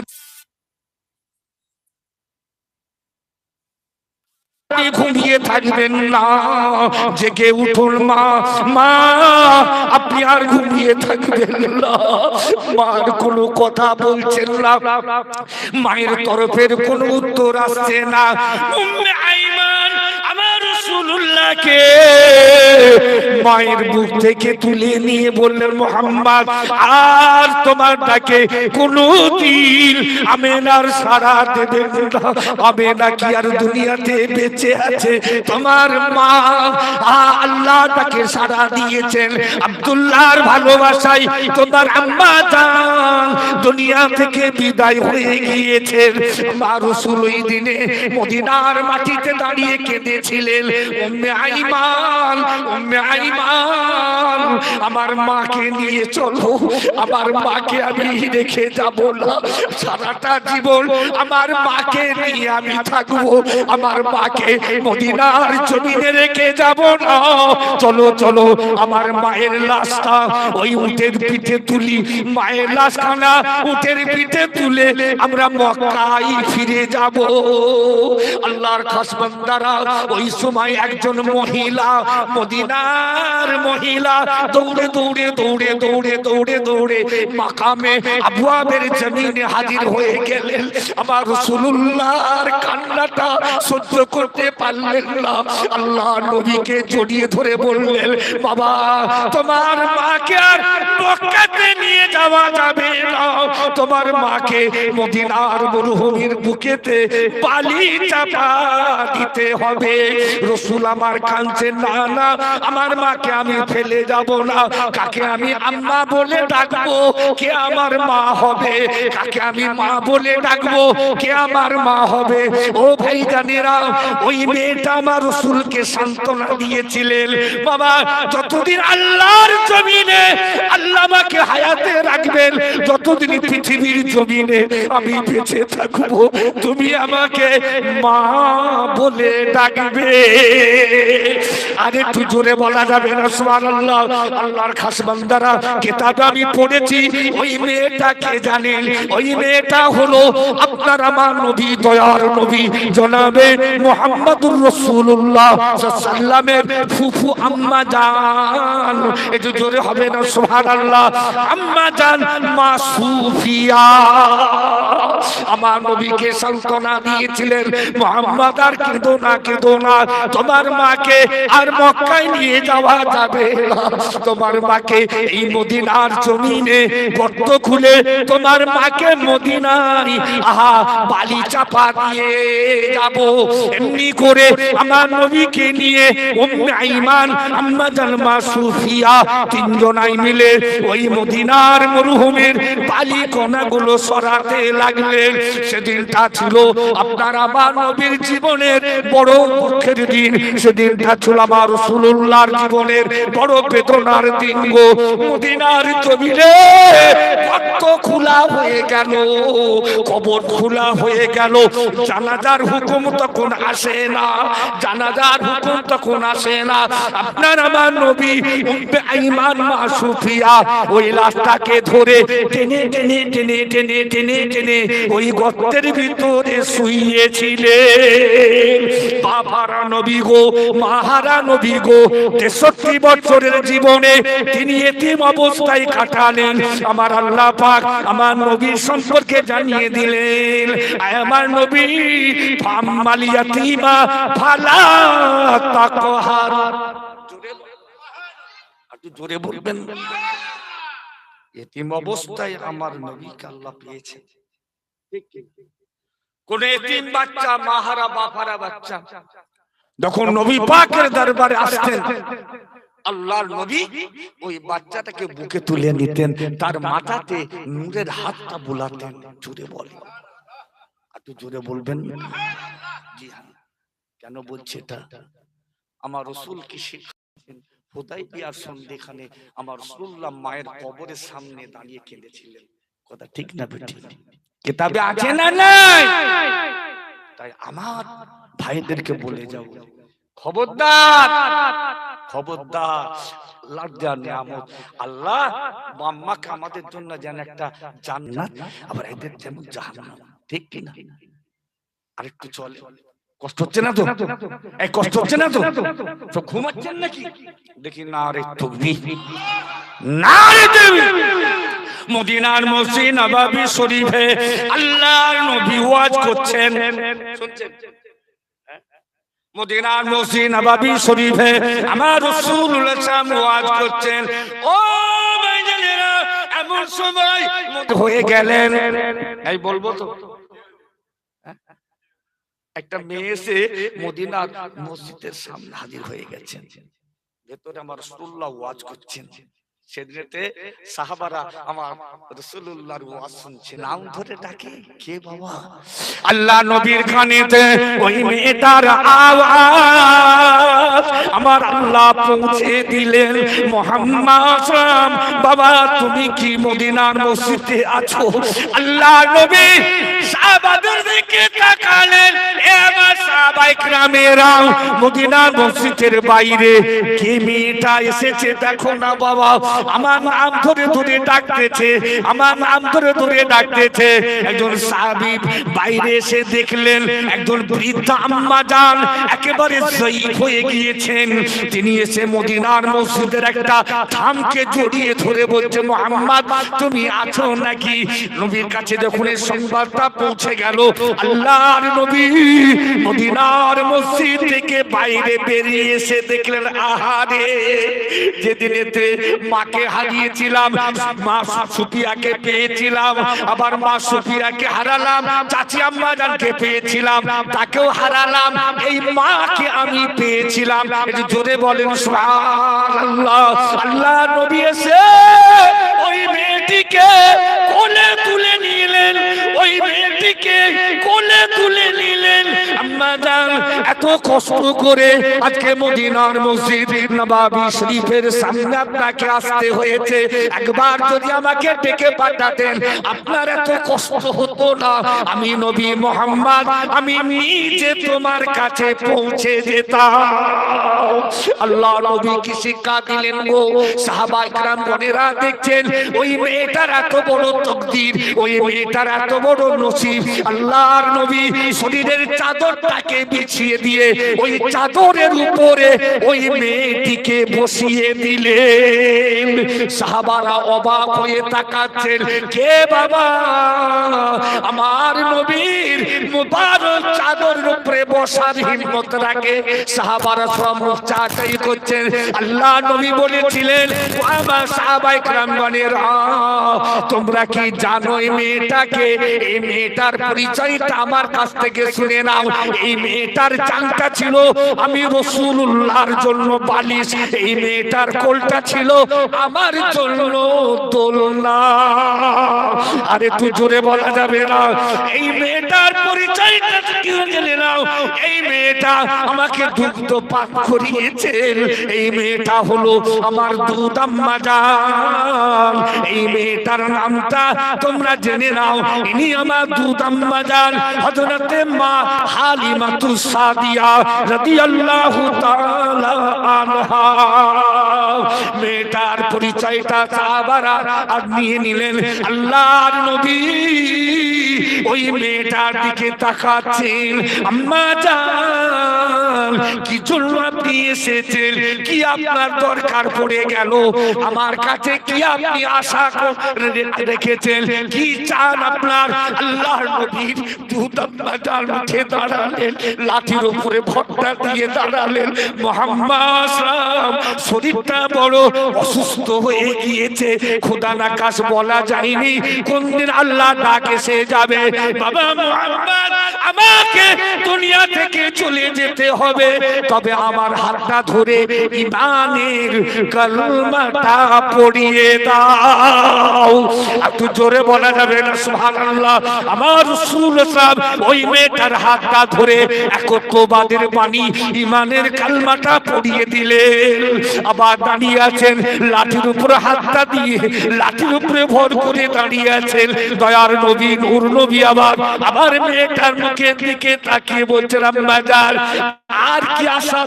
ঘুমিয়ে থাকবেন না, জেগে উঠুন মা, মা আপনি আর ঘুমিয়ে থাকবেন না। মার কোনো কথা বলছেন না, মায়ের তরফের কোনো উত্তর আসছে না। উম্মে আইমান আমার রাসূলুল্লাহকে মায়ের বুক থেকে তুলে নিয়ে বললেন, মুহাম্মদ আর তোমার ডাকে কোনদিন আমেনার সাড়া দেবেন না। আমেনা কি আর দুনিয়াতে বেঁচে আছে? তোমার মা আল্লাহ তাকে সাড়া দিয়েছেন। আব্দুল্লাহর ভালোবাসায় তোমার আম্মা জান দুনিয়া থেকে বিদায় হয়ে গিয়েছেন। মা রাসূল ওই দিনে মদিনার মাটিতে দাঁড়িয়ে কেঁদেছিলেন। উম্মে আইমান, উম্মে আইমান আমার মাকে নিয়ে চলো, আমার মাকে আমি রেখে যাব না। সারাটা জীবন আমার মাকে নিয়ে আমি থাকবো, আমার মাকে মদিনার জমিনে রেখে যাব না। চলো চলো, আমার মায়ের লাশটা ওই উটের পিঠে তুলি, মায়ের লাশখানা উটের পিঠে তুলে আমরা মক্কায় ফিরে যাব। আল্লাহর খাস বান্দারা, ওই সময় একজন মহিলা, মদিনার মহিলা দৌড়ে দৌড়ে দৌড়ে দৌড়ে দৌড়ে দৌড়ে মাকামে আবওয়াবের জমিনে হাজির হয়ে গেলেন। আমার রাসূলুল্লাহর কান্নাটা সহ্য করতে পারলেন না। আল্লাহ নবীকে জড়িয়ে ধরে বললেন, বাবা তোমার মাকে আর মক্কাতে নিয়ে যাওয়া যাবে না, তোমার মাকে মদিনার মরুভূমির বুকেতে বালি চাপা দিতে হবে। রাসূল আমার কাঁদছেন, না না আমার মাকে আমি ফেলে যাব না। কাকে আমি আম্মা বলে ডাকবো, কে আমার মা হবে? কাকে আমি মা বলে ডাকবো, কে আমার মা হবে? ও ভাইজানেরা, ওই মেয়েটা আমার রাসূলকে সান্ত্বনা দিয়েছিলেন, বাবা যতদিন আল্লাহর জমিনে আল্লাহ আমাকে হায়াতে রাখবেন, যতদিন পৃথিবীর জমিনে আমি বেঁচে থাকবো, তুমি আমাকে মা বলে ডাকবে। আর একটু জোরে বলা যাবে না সুবহানাল্লাহ। আল্লাহর খাস বান্দারা, কিতাবে আমি পড়েছি ওই মেয়েটাকে জানেন, ওই মেয়েটা হলো আপনার আমার নবী, দয়ার নবী জনাবে মুহাম্মদুর রাসূলুল্লাহ সাল্লাল্লাহু আলাইহি ওয়াসাল্লামের ফুফু আম্মা জান। একটু জোরে হবে না সুবহানাল্লাহ। আম্মা জান মা সুফিয়া আমার নবীকে সান্ত্বনা দিয়েছিলেন, মুহাম্মদ আর কেঁদো না, কেঁদো না, তোমার মাকে আর মক্কায় নিয়ে যাওয়া যাবে না, তোমার মাকে এই মদিনার জমিনে গর্ত খুলে তোমার মাকে মদিনায় বালি চাপা দিয়ে যাব। এমনি করে আমার নবীকে নিয়ে উম্মে আইমান, আম্মা জান মা সুফিয়া তিনজনাই মিলে ওই মদিনার মরুভূমির বালি কণাগুলো সরাতে লাগলেন। সেদিনটা ছিল আপনার আমার নবীর জীবনের বড় দুঃখের দিন, সেদিনটা ছিল আমার রাসূলুল্লাহর জীবনের বড় বেদনার দিন গো। মদিনার জমিনে গর্ত খোলা হয়ে গেল, কবর খোলা হয়ে গেল, জানাজার হুকুম তখন আসে না, জানাজার হুকুম তখন আসে না। আপনার আমার নবী উম্মে আইমান মা সুফিয়া ওই লাশটাকে ধরে টেনে টেনে টেনে টেনে টেনে টেনে ওই গর্তের ভিতরে শুইয়েছিলেন। বাবারা নবী গো, মাহারা নবী গো, 63 বছরের জীবনে তিনি এতিম অবস্থায় কাটালেন। আমার আল্লাহ পাক আমার নবীর সম্পর্কে জানিয়ে দিলেন, আমার নবী ফাম্মাল ইয়াতীমা ফালা তাকহার। জোরে বলবেন। এতিম অবস্থায় আমার নবীকে আল্লাহ পেয়েছে। কোন এতিম বাচ্চা, মাহারা বাফারা বাচ্চা যখন নবী পাকের দরবারে আসতেন, আল্লাহর নবী ওই বাচ্চাটাকে বুকে তুলে নিতেন, তার মাথাতে নূরের হাতটা বুলাতেন। জোরে বলেন, একটু জোরে বলবেন। জি হ্যাঁ, কেন বলছে এটা? আমার রাসূলকে শিখিয়েছেন। হুদাইবিয়ার সন্ধিখানে আমার রাসূলুল্লাহ মায়ের কবরের সামনে দাঁড়িয়ে কেঁদেছিলেন। কথা ঠিক না বেঠিক? কিতাবে আছে না নাই? তাই আমার ভাইদেরকে বলে যাও, খবরদার খবরদার, লজ্জা নিয়ামত আল্লাহ আম্মাকে আমাদের জন্য যেন একটা জান্নাত, আবার এদের যেমন জাহান্নাম। ঠিক কি না? আরেকটু চলে, কষ্ট হচ্ছে না তো? এই কষ্ট হচ্ছে না তো? সব ঘুমাচ্ছেন নাকি? দেখি না রে তাকবীর, না রে তাকবীর। মদিনার মসজিদ নববী শরীফে আল্লাহর নবী ওয়াজ করছেন, শুনছেন? মদিনার মসজিদ নববী শরীফে আমার রাসূলুল্লাহ সাল্লাল্লাহু ওয়াজ করছেন। ও ভাইজানেরা, এমন সময় হয়ে গেলেন, এই বলবো তো, একটা মেয়ে এসে মদিনার মসজিদের সামনে হাজির হয়ে গেছেন, ভেতরে আমার রাসূলুল্লাহ ওয়াজ করছেন। সেদিনেতে সাহাবারা আমার রাসূলুল্লাহর ওয়াজ শুনছে, নাম ধরে ডাকে, কে বাবা? আল্লাহ নবীর কানেতে ওই মেয়েটার আওয়াজ আমার আল্লাহ পৌঁছে দিলেন। মুহাম্মদ বাবা, তুমি কি মদিনার মসজিদে আছো? আল্লাহ নবী সাহাবাদের দিকে তাকালেন, এ আমার সাহাবায়ে কেরামেরা, মদিনার মসজিদের বাইরে কে মেয়েটা এসেছে দেখো না বাবা। আমার নাম ধরে ধরে ডাকতেছে, আমার নাম ধরে ধরে ডাকতেছে। একজন সাহাবী বাইরে এসে দেখলেন একজন বৃদ্ধা আম্মা জান একেবারে জয়ীফ হয়ে গিয়েছেন। তিনি এসে মদিনার মসজিদের একটা থামকে জড়িয়ে ধরে বলছে, মুহাম্মদ তুমি আছো নাকি? নবীর কাছে যখন এই সংবাদটা পৌঁছে গেল, আল্লাহর নবী মদিনার মসজিদ থেকে বাইরে বেরিয়ে এসে দেখলেন, আহারে, যেদিনেতে মাকে হারিয়েছিলাম, মা সুফিয়াকে পেয়েছিলাম, আবার মা সুফিয়াকে হারালাম, চাচি আম্মা জানকে পেয়েছিলাম, তাকেও হারালাম, এই মাকে আমি পেয়েছিলাম। একটু জোরে বলেন সুবহানাল্লাহ। আল্লাহ নবী এসে ওই মেয়েটিকে কোলে তুলে নিলেন, ওই ওই মেয়েটিকে কোলে তুলে নিলেন। আম্মা জান এত কষ্ট করে আজকে মদিনার মসজিদ নববী শরীফের সামনে আপনাকে আসতে হয়েছে, একবার যদি আমাকে ডেকে পাঠাতেন আপনার এত কষ্ট হতো না। আমি নবী মুহাম্মদ আমি নিজে তোমার কাছে পৌঁছে যেতাম। আল্লাহ নবী কি শিক্ষা দিলেন গো। সাহাবায়ে কেরাম বোনেরা দেখছেন ওই মেয়েটার এত বড় তাকদীর, ওই মেয়েটার এত বড় নসিব। আল্লাহর নবী শরীরের চাদরটাকে বিছিয়ে দিয়ে ওই চাদরের উপরে ওই মেয়েটিকে বসিয়ে দিলেন। সাহাবারা অবাক হয়ে তাকাচ্ছেন, কে বাবা? আমার নবীর মুবারক চাদরের উপরে বসার হিম্মত রাখে। সাহাবারা সব মুখ চাটাই করছেন। আল্লাহ নবী বলেছিলেন, আমার সাহাবায়ে কেরামগণেরা তোমরা কি জানো এই মেয়েটাকে? এই মেয়েটার পরিচয়টা আমার কাছ থেকে শুনে নাও। এই মেয়েটার চাংটা ছিল আমি রাসূলুল্লাহর জন্য বালিশ, এই মেয়েটার কোলটা ছিল আমার জন্য দোলনা। আরে তুই জোরে বলা যাবে না। এই মেয়েটার পরিচয়টা কি জেনে নাও। এই মেয়েটা আমাকে দুগ্ধ পান করিয়েছেন। এই মেয়েটা হলো আমার দুধ আম্মা জান। এই মেয়েটার নামটা তোমরা জেনে নাও। ইনি আমার দুধ আম্মা জান হযরতে মা হালিমাতুস সাদিয়া রাদিয়াল্লাহু তাআলা আনহা। মেয়েটার পরিচয়টা সাহাবারা আর নিয়ে নিলেন। আল্লাহর নবী ওই মেয়েটার দিকে তাকাচ্ছেন। আম্মা জান কি জন্য আপনি এসেছেন? কি আপনার দরকার পড়ে গেল? আমার কাছে কি আপনি আশা রেখেছেন? কি চান আপনার? আল্লাহর নবীর দুধ আম্মা জান উঠে দাঁড়ালেন, লাঠির উপরে ভট্টা দিয়ে দাঁড়ালেন। মুহাম্মদ সাল্লাল্লাহু আলাইহি ওয়াসাল্লাম শরীরটা বড় অসুস্থ হয়ে গিয়েছে, খোদা নাকাশ বলা যায়নি কোন দিন আল্লাহ ডাক এসে যাবে। বাবা মুহাম্মদ আমাকে দুনিয়া থেকে চলে যেতে হবে, তবে আমার হাতটা ধরে ঈমানের কালমাটা পড়িয়ে দাও। একটু জোরে বলা যাবে না সুবহানাল্লাহ? আমার রাসূল সাহেব ওই মেয়েটার হাতটা ধরে একত্ববাদের বাণী ঈমানের কালমাটা পড়িয়ে দিলেন। আবার দাঁড়িয়ে আছেন, লাঠির উপরে হাতটা দিয়ে লাঠির উপরে ভর করে দাঁড়িয়ে আছেন দয়ার নবী নূর নবী। আবার মেয়েটার মুখের দিকে তাকিয়ে বলছেন, আম্মা জান আর কি আশা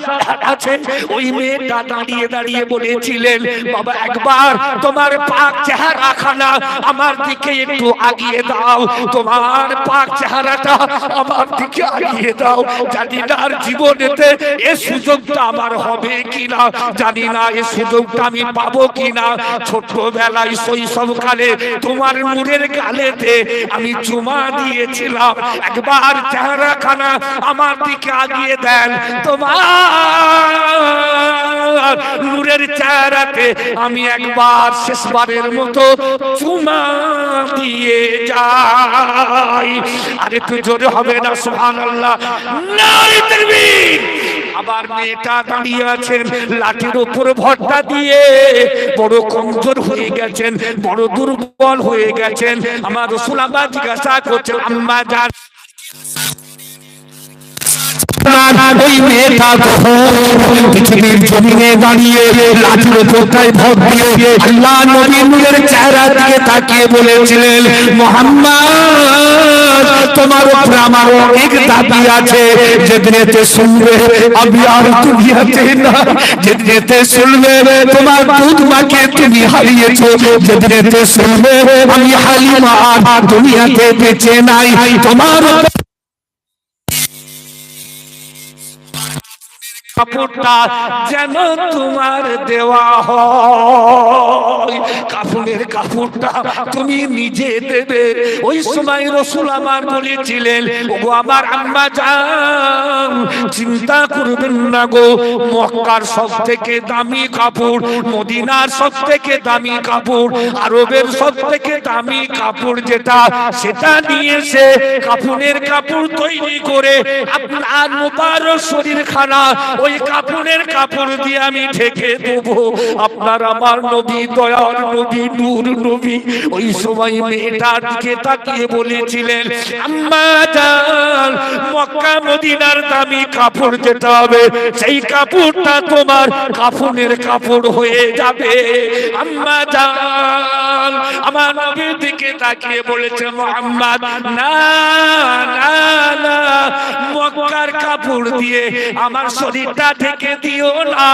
আছে? ওই মেয়েটা দাঁড়িয়ে দাঁড়িয়ে বলেছিলেন, বাবা একবার তোমার পাক চেহারাখানা আমার দিকে একটু আগিয়ে দাও, তোমার পাক চেহারাটা আমার দিকে আগিয়ে দাও। জানি না আর জীবনেতে এই সুযোগটা আমার হবে কিনা, জানি না এই সুযোগটা আমি পাবো কিনা। ছোটবেলায় শৈশবকালে তোমার নূরের গালেতে আমি চুমা দিয়েছিলাম, একবার চেহারাখানা আমার দিকে আগিয়ে দেন, তোমার নূরের চেহারাতে আমি একবার শেষবারের মতো চুমা দিয়ে যাই। আরে তুই জোরে হবে না সুবহানাল্লাহ? নারে তাকবীর। আবার মেয়েটা দাঁড়িয়ে আছেন, লাঠির উপর ভরটা দিয়ে বড় কমজোর হয়ে গেছেন, বড় দুর্বল হয়ে গেছেন। আমার রাসূল আবার জিজ্ঞাসা করছেন, আম্মা জান ওই মেয়েটা পৃথিবীর জমিনে দাঁড়িয়ে লাঠির উপরটায় ভর দিয়ে আল্লাহ নবী নূরের চেহারা দিকে তাকিয়ে বলেছিলেন, মুহাম্মদ তোমার উপর আমার অনেক দাবি আছে, যেদিনেতে শুনবে আমি আর দুনিয়াতে না, যেদিনেতে শুনবে তোমার দুধ মাকে তুমি হারিয়েছো, যেদিনেতে শুনবে আমি হালিমা আর দুনিয়াতে বেঁচে নাই, তোমার কাপড়টা যেন তোমার দেওয়া হয়, কাফনের কাপড়টা তুমি নিজে দেবে। ওই সময় রাসূল আমার বলেছিলেন, ওগো আমার আম্মা জান চিন্তা করবেন না গো, মক্কার সবথেকে দামি কাপড়, মদিনার সবথেকে দামি কাপড়, আরবের সবথেকে দামি কাপড় যেটা, সেটা নিয়ে এসে কাফনের কাপড় তৈরি করে আপনার মুবারক শরীরখানা ওই কাপড়ের কাপড় দিয়ে আমি ঢেকে দেবো আপনার আমার নবী দয়ার নবী নূর নবী ওই সময় মেয়েটার দিকে তাকিয়ে বলেছিলেন আম্মা জান মক্কা মদিনার দামি কাপড় যেটা হবে সেই কাপড়টা তোমার কাফনের কাপড় হয়ে যাবে আম্মা জান আমার নবীর দিকে তাকিয়ে বলেছে মুহাম্মদ না না না মক্কার কাপড় দিয়ে আমার শরীরটা ঢেকে দিও না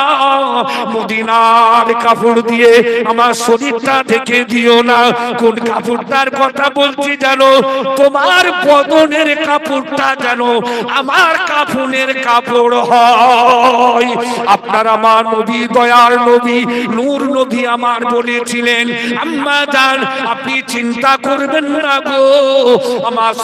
মদিনার কাপড় দিয়ে আমার শরীরটা ঢেকে দিও না কোন কাপড়টার কথা বলছি জানো তোমার বদনের কাপড়টা জানো আমার কাফনের কাপড় হয় আপনার আমার নবী দয়ার নবী নূর নবী আমার বলেছিলেন আম্মা জান আপনি চিন্তা করবেন না গো আমার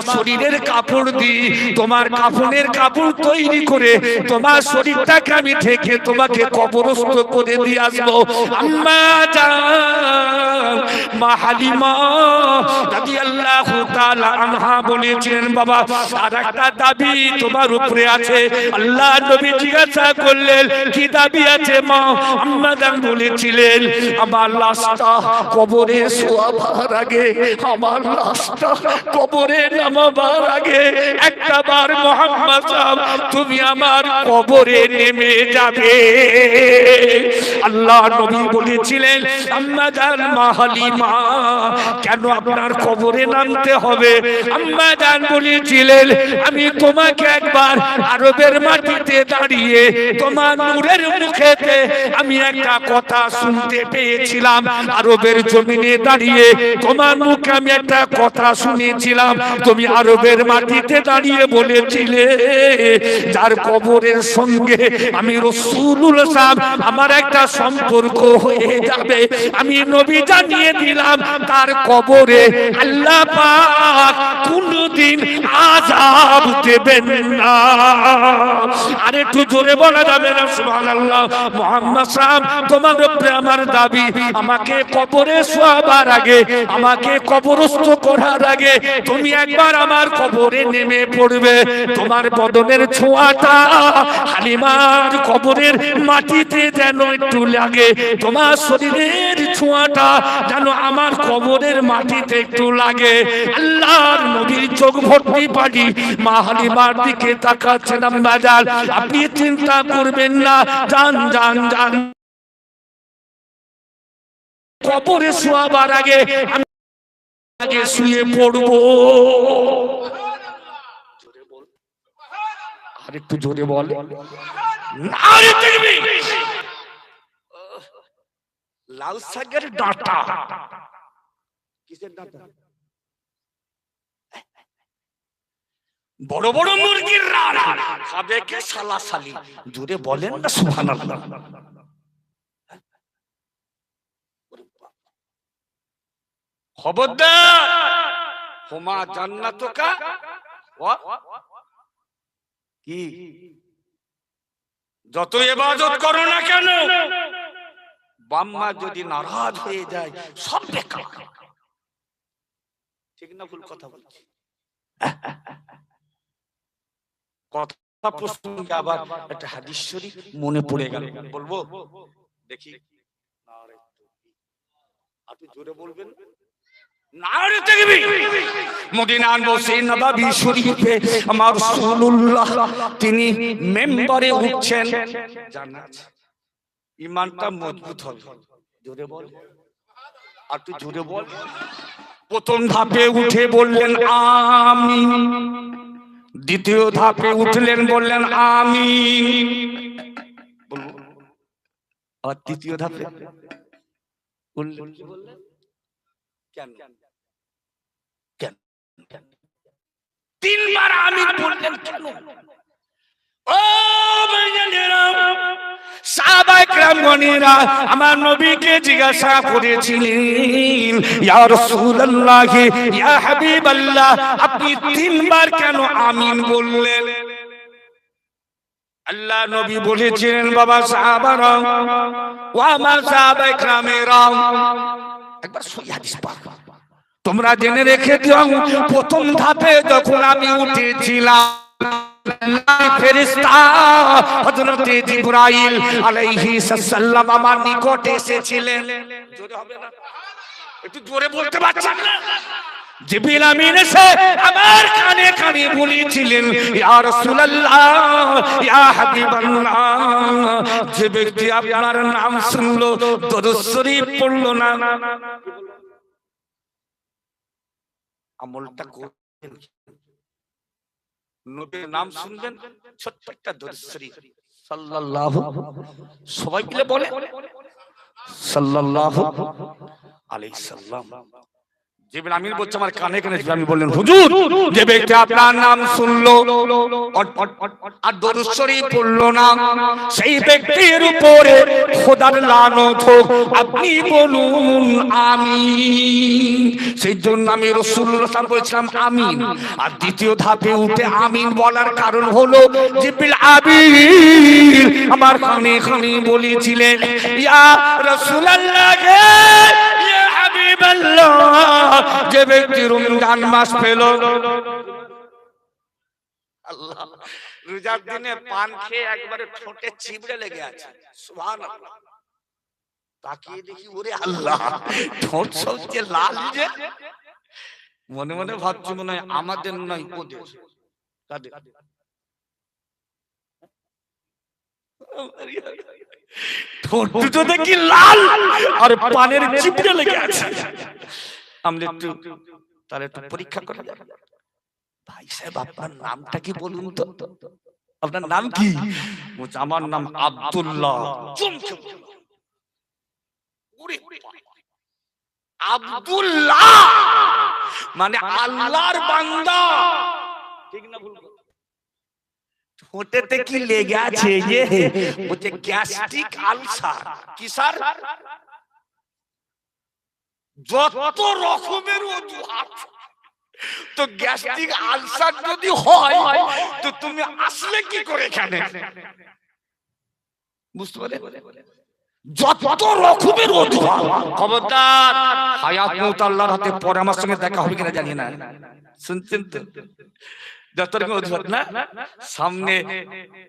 শরীরের কাপড় দিয়ে তোমার কাফনের কাপড় তৈরি করে তোমার শরীরটাকে আমি ঢেকে তোমাকে কবরস্থ করে দিয়ে আসবো আম্মা জান মা হালিমা রাদিয়াল্লাহু তাআলা আনহা বলেছিলেন বাবা আর একটা দাবি তোমার উপরে আছে আল্লাহ নবী জিজ্ঞাসা করলেন কি দাবি আছে মা আম্মা জান বলেছিলেন আমার লাশটা কবরে শোয়াবার আগে আমার লাশটা কবরে নামাবার আগে একটাবার মুহাম্মদ সাহেব তুমি আমার কবরে নেমে যাবে আল্লাহ নবী বলেছিলেন আম্মা জান মা হালিমা কেন আপনার কবরে নামতে হবে আম্মা জান বলেছিলেন আমি তোমাকে একবার আরবের মাটিতে দাঁড়িয়ে তোমার নূরের মুখেতে আমি একটা কথা শুনতে পেয়েছিলাম আরবের জমিনে দাঁড়িয়ে তোমার মুখে আমি একটা কথা শুনেছিলাম তুমি আরবের মাটিতে দাঁড়িয়ে বলেছিলে যার কবরের সঙ্গে আমি রাসূলুল্লাহ সাহেব আমার একটা সম্পর্ক হয়ে যাবে আমি নবী জানিয়ে দিলাম তার কবরে আল্লাহ পাক কোনদিন আযাব দেবেন না আর একটু জোরে বলা যাবে না সুবহানাল্লাহ মুহাম্মদ সাহেব তোমার উপরে আমার দাবি আমাকে কবরে শোয়াবার আগে আমাকে কবরস্থ করার আগে তুমি একবার আমার কবরে নেমে পড়বে তোমার বদনের ছোঁয়াটা হালিমার কবরের মাটিতে যেন একটু লাগে তোমার শরীরের ছোঁয়াটা যেন আমার কবরের মাটিতে একটু লাগে আল্লাহর নবীর চোখ ভর্তি পানি মা হালিমার দিকে তাকাচ্ছেন আম্মা জান আপনি চিন্তা করবেন না জান জান জান কবরে শোয়াবার আগে আমি আগে শুয়ে পড়বো আর একটু জোরে বল নারে তাকবীর লাল শাকের ডাঁটা কিসের ডাঁটা বড় বড় মুরগির রান খাবে কে সালাসালি জোরে বলেন না সুবহানাল্লাহ খবরদার হুমা জান্নাতুকা ওয়া কি যত ইবাদত করো না কেন বাম্মা যদি নারাজ হয়ে যায় সব বেকার ঠিক না ভুল কথা বলছি কথা প্রসঙ্গে আবার একটা হাদিস শরীফ মনে পড়ে গেল বলবো দেখি আপনি জোরে বলবেন নারে তাকবীর মদিনার মসজিদ নববী শরীফে আমার রাসূলুল্লাহ তিনি মেম্বারে উঠছেন জান্নাত ঈমানটা মজবুত হবে জোরে বল আর তুই জোরে বল প্রথম ধাপে উঠে বললেন আমিন দ্বিতীয় ধাপে উঠলেন বললেন আমিন বলবো আর তৃতীয় ধাপে বললেন কি বললেন কেন কেন তিনবার আমিন বললেন কেন ও ভাইজানেরা সাহাবায়ে কেরামগণেরা আমার নবীকে জিজ্ঞাসা করেছিলেন ইয়া রাসূলুল্লাহ ইয়া হাবিবাল্লাহ আপনি তিনবার কেন আমিন বললেন আল্লাহ নবী বলেছিলেন বাবা সাহাবারা ও আমার সাহাবায়ে কেরামেরা একবার সহি হাদিস পাক তোমরা জেনে রেখে দিও প্রথম ধাপে যখন আমি উঠেছিলাম ফেরেশতা হযরত জিবরাইল আলাইহিস সালাম আমার নিকটে এসেছিলেন। জোরে হবে না? একটু জোরে বলতে পারছেন না? জিবরিল আমিন এসে আমার কানে কানে বলেছিলেন, ইয়া রাসূলুল্লাহ, ইয়া হাবিবাল্লাহ, যে ব্যক্তি আপনার নাম শুনলো দরুদ শরীফ পড়লো না, আমলটা করবেন। নবীর নাম শুনবেন, ছোট্ট একটা দরুদ শরীফ সাল্লাল্লাহু, সবাই মিলে বলে সাল্লাল্লাহু আলাইহি সাল্লাম। জিবরিল আমিন বলছে আমার কানে কানে, আমি বললেন হুজুর, যে ব্যক্তি আপনার নাম শুনলো আর দরুদ শরীফ পড়লো না, সেই ব্যক্তির উপরে খোদার লানত হোক। আপনি বলুন আমিন। সেই জন্য আমি রাসূলুল্লাহ সাল্লাল্লাহু আলাইহি ওয়াসাল্লাম বলেছিলাম আমিন। আর দ্বিতীয় ধাপে উঠে আমিন বলার কারণ হলো জিবরিল আমিন আমার কানে কানে বলেছিলেন, ইয়া রাসূলুল্লাহ, ইয়া হাবিবাল্লাহ, যে ব্যক্তি রমজান মাস পেল, আল্লাহ, রোজার দিনে পান খেয়ে একবারে ঠোঁটে চিবড়ে লেগে আছে, সুবহানাল্লাহ, তাকিয়ে দেখি ওরে আল্লাহ, ঠোঁট সবচেয়ে লাল যে। মনে মনে ভাবছি মনে হয় আমাদের নয় ওদের। কাদের? ঠোঁট দুটো দেখি লাল আর পানের চিবড়ে লেগে আছে। আমরা একটু তাহলে একটু পরীক্ষা করা যাবে। ভাই সাহেব আপনার নামটা কি বলুন তো? আপনার নাম কি? আমার নাম আব্দুল্লাহ। আব্দুল্লাহ মানে আল্লাহর বান্দা, ঠিক না ভুল? ঠোঁটেতে কি লেগে আছে? যে বলছে গ্যাস্ট্রিক আলসার। কি স্যার? যত রকমের অজুহাত। তো গ্যাস্ট্রিক আলসার যদি হয় তো তুমি আসলে কি করে এখানে? বুঝতে পারে? যত রকমের অজুহাত। খবরদার, হায়াত মউত আল্লাহর হাতে, পরে আমার সঙ্গে দেখা হবে কিনা জানি না। শুনছেন তো? যত রকম অজুহাত না। সামনে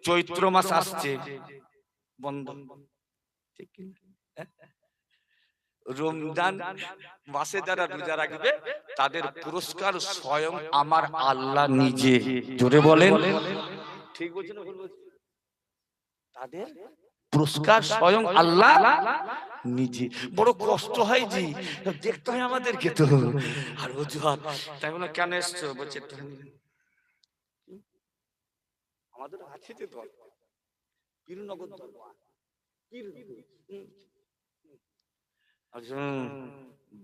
চৈত্র মাস আসছে, বন্ধ, ঠিক কি? রমজান মাসে যারা রোজা রাখবে তাদের পুরস্কার স্বয়ং আমার আল্লাহ নিজে। জোরে বলেন, ঠিক বলছেন না ভুল বলছেন? তাদের পুরস্কার স্বয়ং আল্লাহ নিজে। বড় কষ্ট হয় জি, দেখতে হয় আমাদেরকে তো। আর অজুহাত, তাই বলে কেন এসছো? বলছে আমাদের আছে যে দল, পীরনগর দল,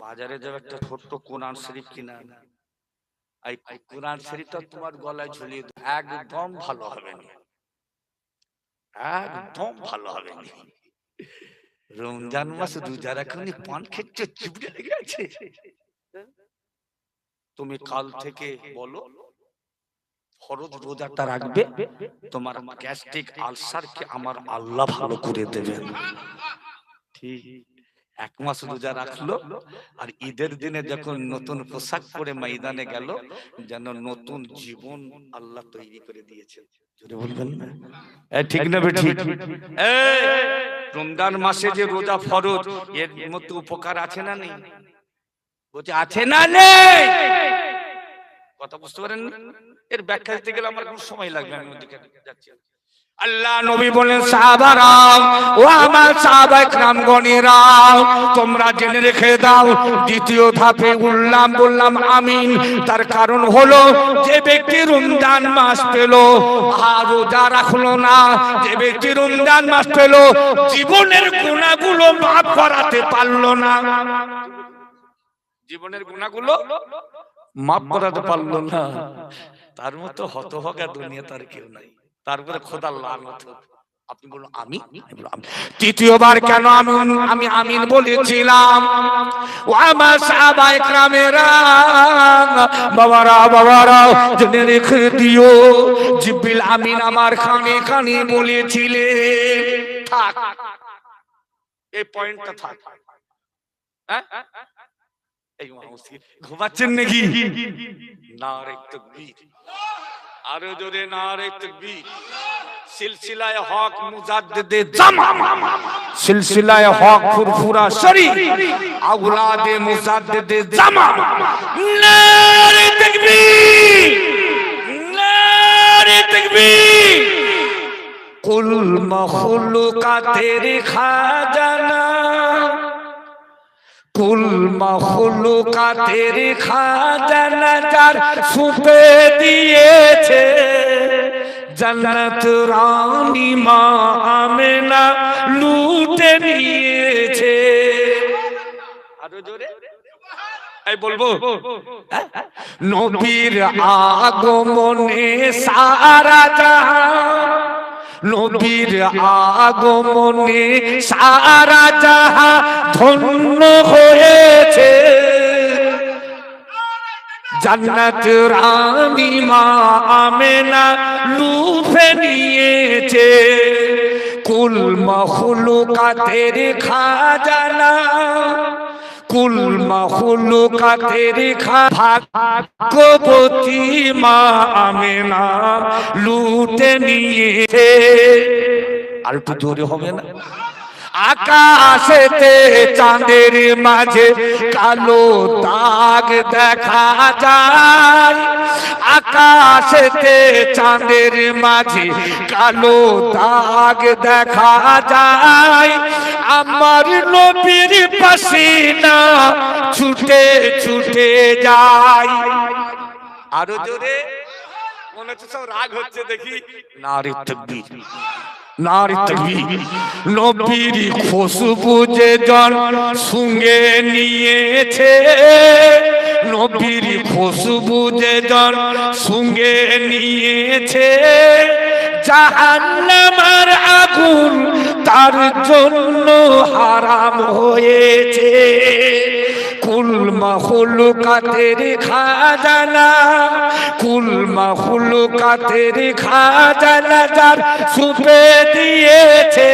বাজারে যাবে একটা ছোট্ট কোরআন শরীফ কিনা, এই কোরআন শরীফটা তোমার গলায় ঝুলিয়ে একদম ভালো হবে না, একদম ভালো হবে না। রমজান মাস রোজা রাখুনি, পান খেতে চিবড়ে লেগে আছে। তুমি কাল থেকে বলো ফরজ রোজাটা রাখবে, তোমার গ্যাস্ট্রিক আলসারকে আমার আল্লাহ ভালো করে দেবেন। ঠিক, এক মাস রোজা রাখলো আর ঈদের দিনে যখন নতুন পোশাক পরে ময়দানে গেল, যেন নতুন জীবন আল্লাহ তৈরি করে দিয়েছেন। জোরে বলবেন না? ঠিক না ঠিক? রমজান মাসে যে রোজা ফরজ, এর মধ্যে উপকার আছে না নেই? বলছে আছে না নেই? কথা বুঝতে পারেন? এর ব্যাখ্যা দিতে গেলে আমার খুব সময় লাগবে, আমি ওদিকে যাচ্ছি। আল্লাহ নবী বলেন, সাহাবারা, ও আমার সাহাবায়ে কেরামগণেরা, তোমরা জেনে রেখে দাও, দ্বিতীয় ধাপে বললাম আমিন। তার কারণ হলো যে ব্যক্তি রমজান মাস পেল আর রোজা রাখলো না, যে ব্যক্তি রমজান মাস পেল জীবনের গুনাহগুলো মাফ করাতে পারলো না, জীবনের গুনাহগুলো মাফ করাতে পারলো না, তার মতো হতভাগা দুনিয়া তার কেউ নাই। তারপরে খোদার লানত। আপনি বলুন আমি। তৃতীয়বার কেন আমি আমিন বলেছিলাম? ও আমার সাহাবায়ে কেরামেরা, বাবারা জেনে রেখে দিও, জিবরিল আমিন আমার কানে কানে বলেছিলেন। থাক, এই পয়েন্টটা থাক। হ্যাঁ, এই ঘুমাচ্ছেন নাকি? নারে তাকবীর। আরো জোরে নারে তাকবীর। সিলসিলায়ে হক মুজাদ্দিদে জামান, সিলসিলায়ে হক ফুরফুরা শরী আওলাদে মুজাদ্দিদে জামান। নারে তাকবীর, নারে তাকবীর। কুল মখলুকাতের খাজানা, কুল মখলুকাতের খাজানা যার সুপে দিয়েছে জান্নাত রানী মা আমেনা লুটে নিয়েছে। আরো জোরে এই বলবো, নবীর আগমনে সারা জাহান, নবীর আগমনে সারা জাহান ধন্য হয়েছে। জান্নাত রানী মা আমেনা লুফে নিয়েছে। কুল মখলুকাতের খাজানা, কুল মখলুকাতের ভাগ্যবতী মা আমেনা লুটে নিয়েছে। আর একটু জোরে হবে না? আকাশেতে চাঁদের মাঝে কালো দাগ দেখা যায়, আকাশেতে চাঁদের মাঝে কালো দাগ দেখা যায়। আমার নবীর পাসিনা ছুটে ছুটে যায়। আরো জোরে, মনে হচ্ছে সব রাগ হচ্ছে দেখি। নারে তাকবীর, নারে তাকবীর। নবীর খুশবু যে জন সঙ্গে নিয়েছে, নবীর খুশবু যে জন সঙ্গে নিয়েছে, জাহান্নামের আগুন তার জন্য হারাম হয়েছে। কুল মখলুকাতের খাজানা, কুল মখলুকাতের খাজানা যার সুপে দিয়েছে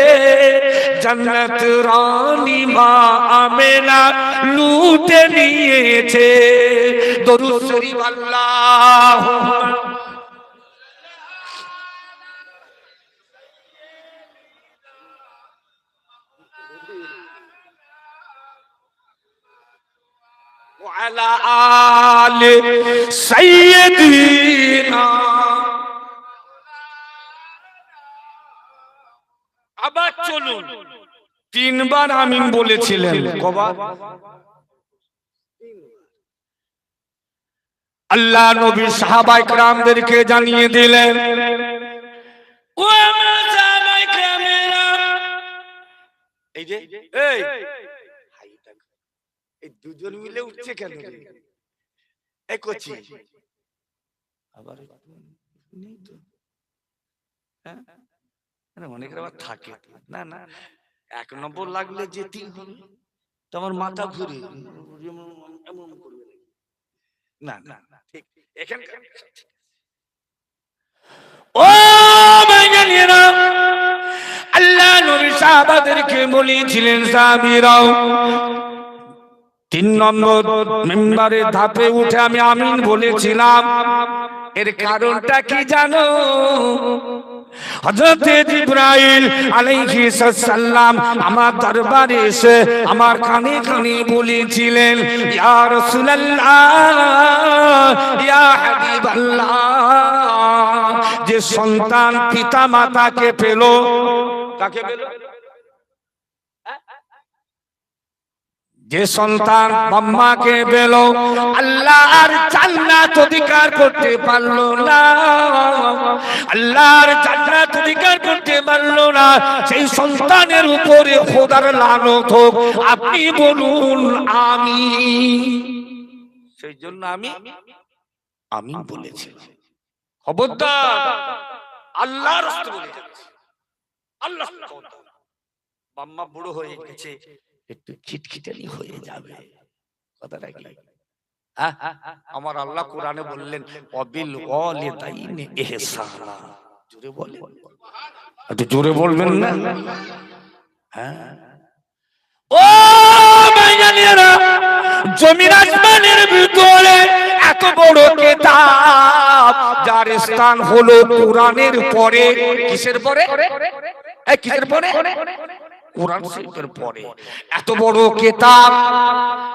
জান্নাত রানী মা আমেনা লুটে নিয়েছে। দরুদ শরীফ আল্লাহুম্মা وعلى آل سيدنا। আবার চলুন, তিনবার আমিন বলেছিলেন, কবার? আল্লাহ নবী সাহাবায়ে কেরামদেরকে জানিয়ে দিলেন, ও আমার সাহাবায়ে কেরামেরা, এই যে এই দুজন মিলে উঠছে কেন? এই কোচি আবার নেই তো, হ্যাঁ অনেকের আবার থাকে না না, 1 নম্বর লাগলে যে 3 হবে তো আমার মাথা ঘুরে এমন করবে না না না, ঠিক এখানকার। ও ভাইজানেরা, আল্লাহ নবী সাহাবাদেরকে বলেছিলেন, সাহাবীরাও 3 নম্বর মিম্বারের ধাপে উঠে আমি আমিন বলেছিলাম। এর কারণটা কি জানো? হযরত জিবরাইল আলাইহিস সালাম আমার দরবারে এসে আমার কানে কানে বলেছিলেন, ইয়া রাসূলুল্লাহ, ইয়া হাবিবাল্লাহ, যে সন্তান পিতা মাতাকে পেল, কাকে পেল? যে সন্তান আম্মাকে পেল, আল্লাহর জান্নাত অধিকার করতে পারলো না, আল্লাহর জান্নাত অধিকার করতে পারলো না, সেই সন্তানের উপরে খোদার লানত হোক। আপনি বলুন আমিন। সেই জন্য আমি আমিন বলেছি। খবরদার, আল্লাহর রাস্তা বলে যাচ্ছে, আল্লাহ আম্মা বুড়ো হয়ে গেছে, একটু খিটখিটানি হয়ে যাবে, কথাটা কি? আমার আল্লাহ কোরআনে বললেন, ওয়াবিল ওয়ালিদাইনি ইহসানা। জোরে বলেন, একটু জোরে বলবেন না? হ্যাঁ, ও ভাইজানেরা, জমিন আসমানের ভিতরে এত বড় কিতাব যার স্থান হলো কোরআনের পরে। কিসের পরে? কিসের পরে? কোরআন শরীফের পরে। এত বড় কিতাব,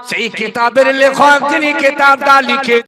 সেই কিতাবের লেখক যিনি কিতাবটা লিখে